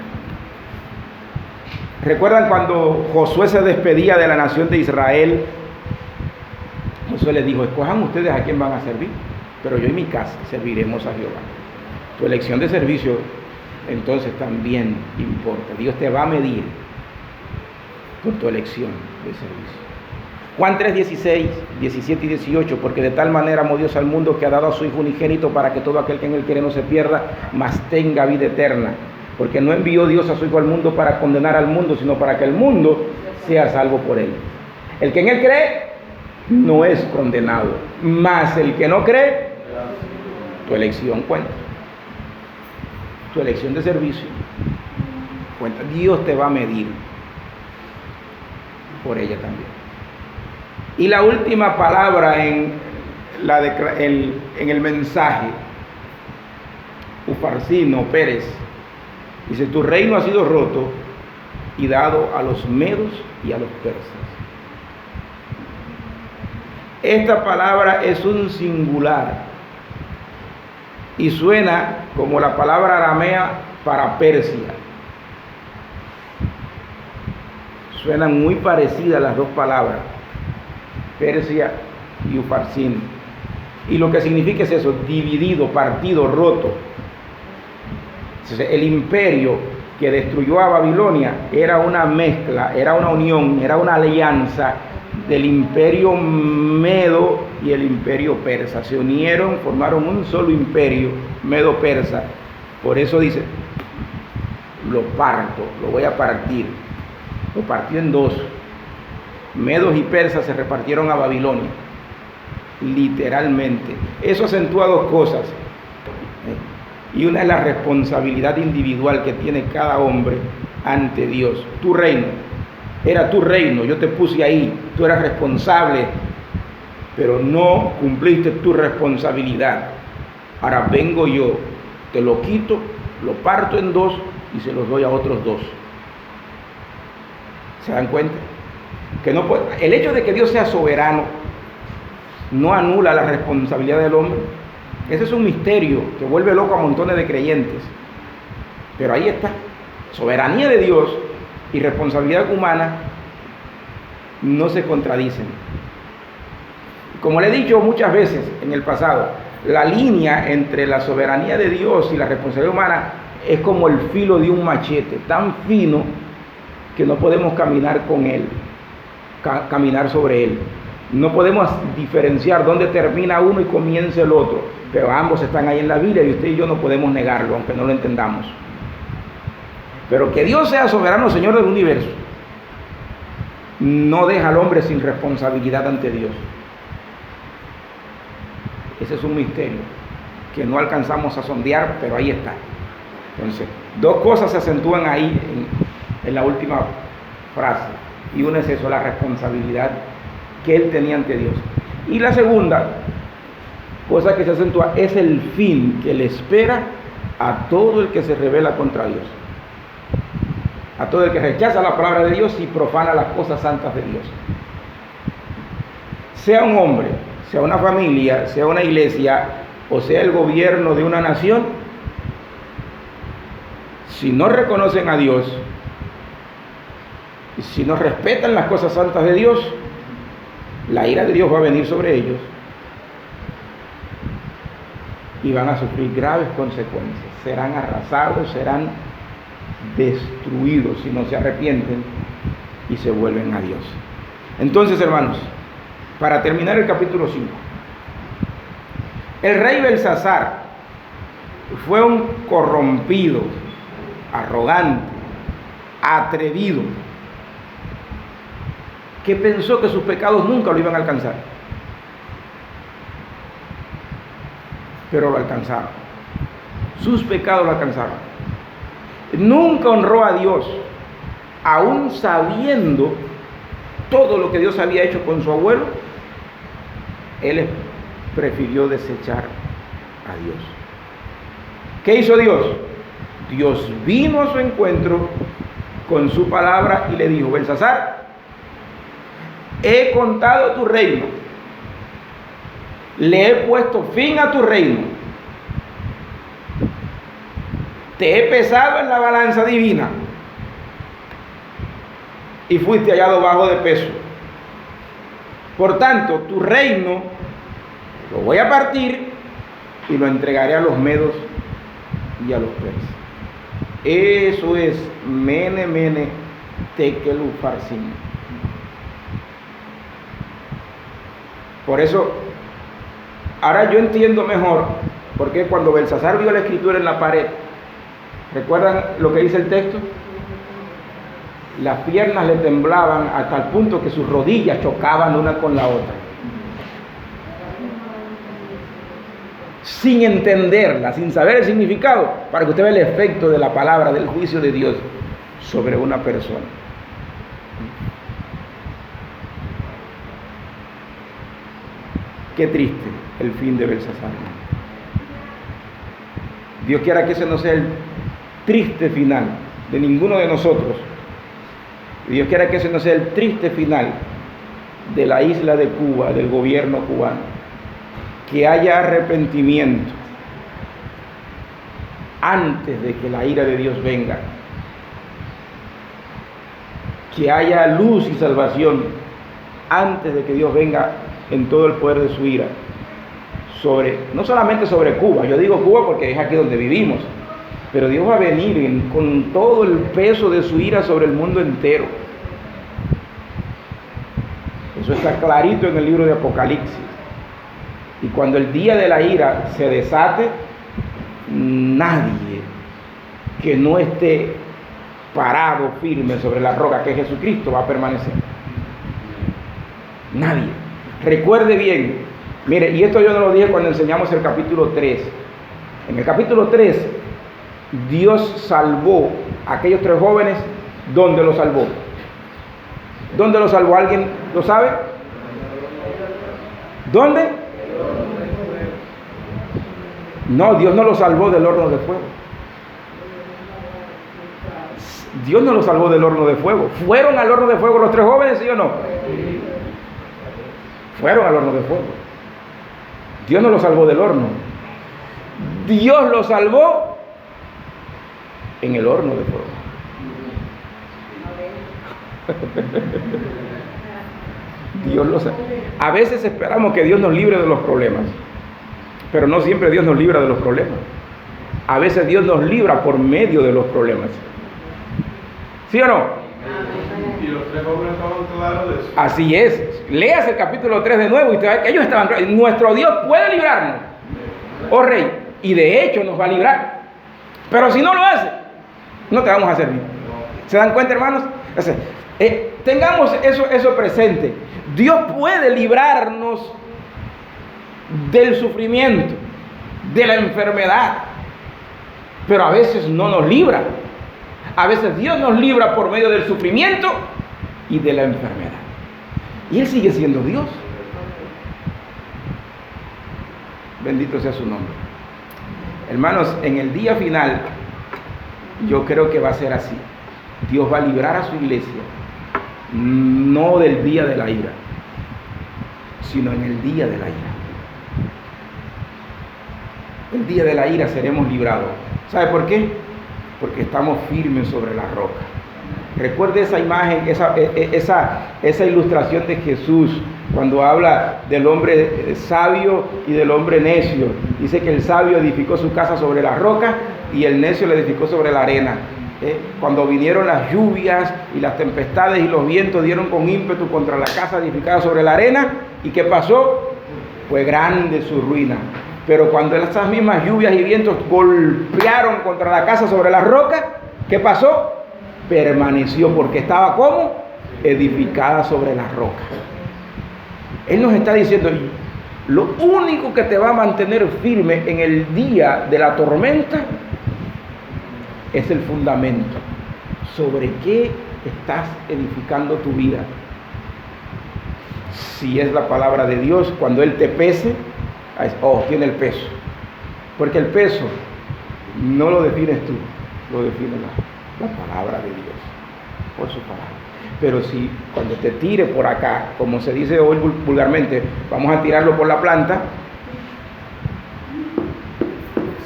¿Recuerdan cuando Josué se despedía de la nación de Israel? Josué les dijo: escojan ustedes a quién van a servir, pero yo y mi casa serviremos a Jehová. Tu elección de servicio entonces también importa. Dios te va a medir por tu elección de servicio. Juan 3, 16, 17 y 18, porque de tal manera amó Dios al mundo que ha dado a su Hijo unigénito para que todo aquel que en él cree no se pierda, mas tenga vida eterna. Porque no envió Dios a su Hijo al mundo para condenar al mundo, sino para que el mundo sea salvo por él. El que en él cree no es condenado, mas el que no cree, tu elección cuenta. Tu elección de servicio cuenta. Dios te va a medir por ella también. Y la última palabra en el mensaje, Ufarsino Pérez, dice: tu reino ha sido roto y dado a los medos y a los persas. Esta palabra es un singular y suena como la palabra aramea para Persia. Suenan muy parecidas las dos palabras, Persia y Ufarsín. Y lo que significa es eso: dividido, partido, roto. Entonces, el imperio que destruyó a Babilonia era una mezcla, era una unión, era una alianza del imperio medo y el imperio persa. Se unieron, formaron un solo imperio medo-persa. Por eso dice: lo parto, lo voy a partir. Lo partió en dos. Medos y persas se repartieron a Babilonia, literalmente. Eso acentúa dos cosas. Y una es la responsabilidad individual que tiene cada hombre ante Dios. Tu reino, era tu reino, yo te puse ahí, tú eras responsable, pero no cumpliste tu responsabilidad. Ahora vengo yo, te lo quito, lo parto en dos y se los doy a otros 2. ¿Se dan cuenta? Que no puede, el hecho de que Dios sea soberano no anula la responsabilidad del hombre. Ese es un misterio que vuelve loco a montones de creyentes. Pero ahí está. Soberanía de Dios y responsabilidad humana no se contradicen. Como le he dicho muchas veces en el pasado, la línea entre la soberanía de Dios y la responsabilidad humana es como el filo de un machete, tan fino que no podemos caminar con él, caminar sobre él. No podemos diferenciar dónde termina uno y comienza el otro, pero ambos están ahí en la Biblia y usted y yo no podemos negarlo, aunque no lo entendamos. Pero que Dios sea soberano, Señor del universo, no deja al hombre sin responsabilidad ante Dios. Ese es un misterio que no alcanzamos a sondear, pero ahí está. Entonces, 2 cosas se acentúan ahí en la última frase, y una es eso, la responsabilidad que él tenía ante Dios. Y la segunda cosa que se acentúa es el fin que le espera a todo el que se rebela contra Dios, a todo el que rechaza la palabra de Dios y profana las cosas santas de Dios. Sea un hombre, sea una familia, sea una iglesia o sea el gobierno de una nación, si no reconocen a Dios, si no respetan las cosas santas de Dios, la ira de Dios va a venir sobre ellos y van a sufrir graves consecuencias. Serán arrasados, serán destruidos si no se arrepienten y se vuelven a Dios. Entonces, hermanos, para terminar el capítulo 5, el rey Belsasar fue un corrompido, arrogante, atrevido, que pensó que sus pecados nunca lo iban a alcanzar, pero lo alcanzaron. Sus pecados lo alcanzaron. Nunca honró a Dios, aún sabiendo todo lo que Dios había hecho con su abuelo. Él prefirió desechar a Dios. ¿Qué hizo Dios? Dios vino a su encuentro con su palabra y le dijo: Belsasar, he contado tu reino, le he puesto fin a tu reino, te he pesado en la balanza divina y fuiste hallado bajo de peso. Por tanto, tu reino lo voy a partir y lo entregaré a los medos y a los persas. Eso es Mene, Mene, Tekel, Upharsin. Por eso, ahora yo entiendo mejor por qué cuando Belsasar vio la escritura en la pared, ¿recuerdan lo que dice el texto? Las piernas le temblaban hasta el punto que sus rodillas chocaban una con la otra, sin entenderla, sin saber el significado, para que usted vea el efecto de la palabra, del juicio de Dios sobre una persona. Qué triste el fin de Belsasar. Dios quiera que ese no sea el triste final de ninguno de nosotros. Dios quiera que ese no sea el triste final de la isla de Cuba, del gobierno cubano. Que haya arrepentimiento antes de que la ira de Dios venga. Que haya luz y salvación antes de que Dios venga en todo el poder de su ira, no solamente sobre Cuba. Yo digo Cuba porque es aquí donde vivimos, pero Dios va a venir con todo el peso de su ira sobre el mundo entero. Eso está clarito en el libro de Apocalipsis. Y cuando el día de la ira se desate, nadie que no esté parado firme sobre la roca que es Jesucristo va a permanecer. Nadie. Recuerde bien, mire, y esto yo no lo dije cuando enseñamos el capítulo 3. En el capítulo 3, Dios salvó a aquellos 3 jóvenes. ¿Dónde los salvó? ¿Dónde los salvó? ¿Alguien lo sabe? ¿Dónde? No, Dios no los salvó del horno de fuego. Dios no los salvó del horno de fuego. ¿Fueron al horno de fuego los 3 jóvenes, sí o no? Fueron al horno de fuego. Dios no los salvó del horno. Dios los salvó en el horno de fuego. Dios los salvó. A veces esperamos que Dios nos libre de los problemas, pero no siempre Dios nos libra de los problemas. A veces Dios nos libra por medio de los problemas. ¿Sí o no? Y los 3 jóvenes estaban claros de eso. Así es. Leas el capítulo 3 de nuevo y te va a ver que ellos estaban claros. Nuestro Dios puede librarnos, oh Rey, y de hecho nos va a librar. Pero si no lo hace, no te vamos a servir. ¿Se dan cuenta, hermanos? Tengamos eso presente. Dios puede librarnos del sufrimiento, de la enfermedad, pero a veces no nos libra. A veces Dios nos libra por medio del sufrimiento y de la enfermedad. Y Él sigue siendo Dios. Bendito sea su nombre. Hermanos, en el día final, yo creo que va a ser así. Dios va a librar a su iglesia, no del día de la ira, sino en el día de la ira. El día de la ira seremos librados. ¿Sabe por qué? Porque estamos firmes sobre la roca. Recuerde esa imagen, esa ilustración de Jesús cuando habla del hombre sabio y del hombre necio. Dice que el sabio edificó su casa sobre la roca y el necio la edificó sobre la arena. Cuando vinieron las lluvias y las tempestades y los vientos dieron con ímpetu contra la casa edificada sobre la arena, ¿y qué pasó? Fue grande su ruina. Pero cuando esas mismas lluvias y vientos golpearon contra la casa sobre la roca, ¿qué pasó? Permaneció, porque estaba ¿cómo? Edificada sobre la roca. Él nos está diciendo, lo único que te va a mantener firme en el día de la tormenta es el fundamento. ¿Sobre qué estás edificando tu vida? Si es la palabra de Dios, cuando Él te pese, tiene el peso. Porque el peso no lo defines tú, lo define la palabra de Dios, por su palabra. Pero si cuando te tire por acá, como se dice hoy vulgarmente, vamos a tirarlo por la planta,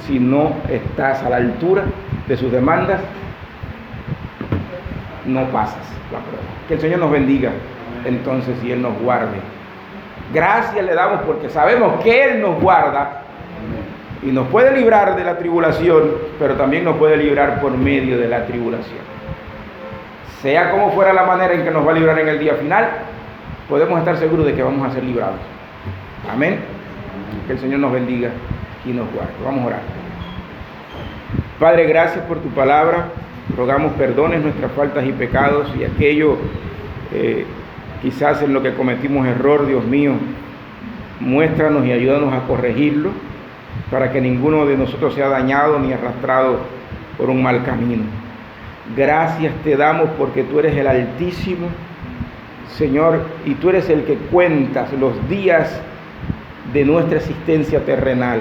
si no estás a la altura de sus demandas, no pasas la prueba. Que el Señor nos bendiga entonces y Él nos guarde. Gracias le damos porque sabemos que Él nos guarda y nos puede librar de la tribulación, pero también nos puede librar por medio de la tribulación. Sea como fuera la manera en que nos va a librar en el día final, podemos estar seguros de que vamos a ser librados. Amén. Que el Señor nos bendiga y nos guarde. Vamos a orar. Padre, gracias por tu palabra. Rogamos perdones nuestras faltas y pecados y aquello quizás en lo que cometimos error, Dios mío, muéstranos y ayúdanos a corregirlo para que ninguno de nosotros sea dañado ni arrastrado por un mal camino. Gracias te damos porque tú eres el Altísimo, Señor, y tú eres el que cuentas los días de nuestra existencia terrenal.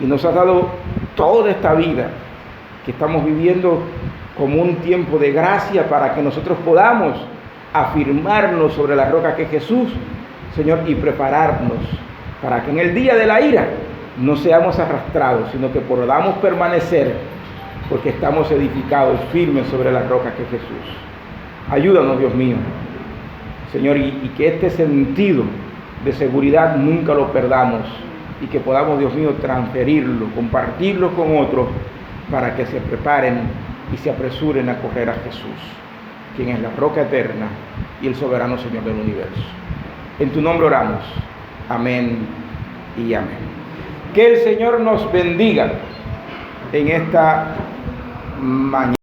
Y nos has dado toda esta vida que estamos viviendo como un tiempo de gracia para que nosotros podamos afirmarnos sobre la roca que es Jesús, Señor, y prepararnos para que en el día de la ira no seamos arrastrados, sino que podamos permanecer porque estamos edificados firmes sobre la roca que es Jesús. Ayúdanos, Dios mío, Señor, y que este sentido de seguridad nunca lo perdamos y que podamos, Dios mío, transferirlo, compartirlo con otros para que se preparen y se apresuren a correr a Jesús, quien es la roca eterna y el soberano Señor del universo. En tu nombre oramos. Amén y amén. Que el Señor nos bendiga en esta mañana.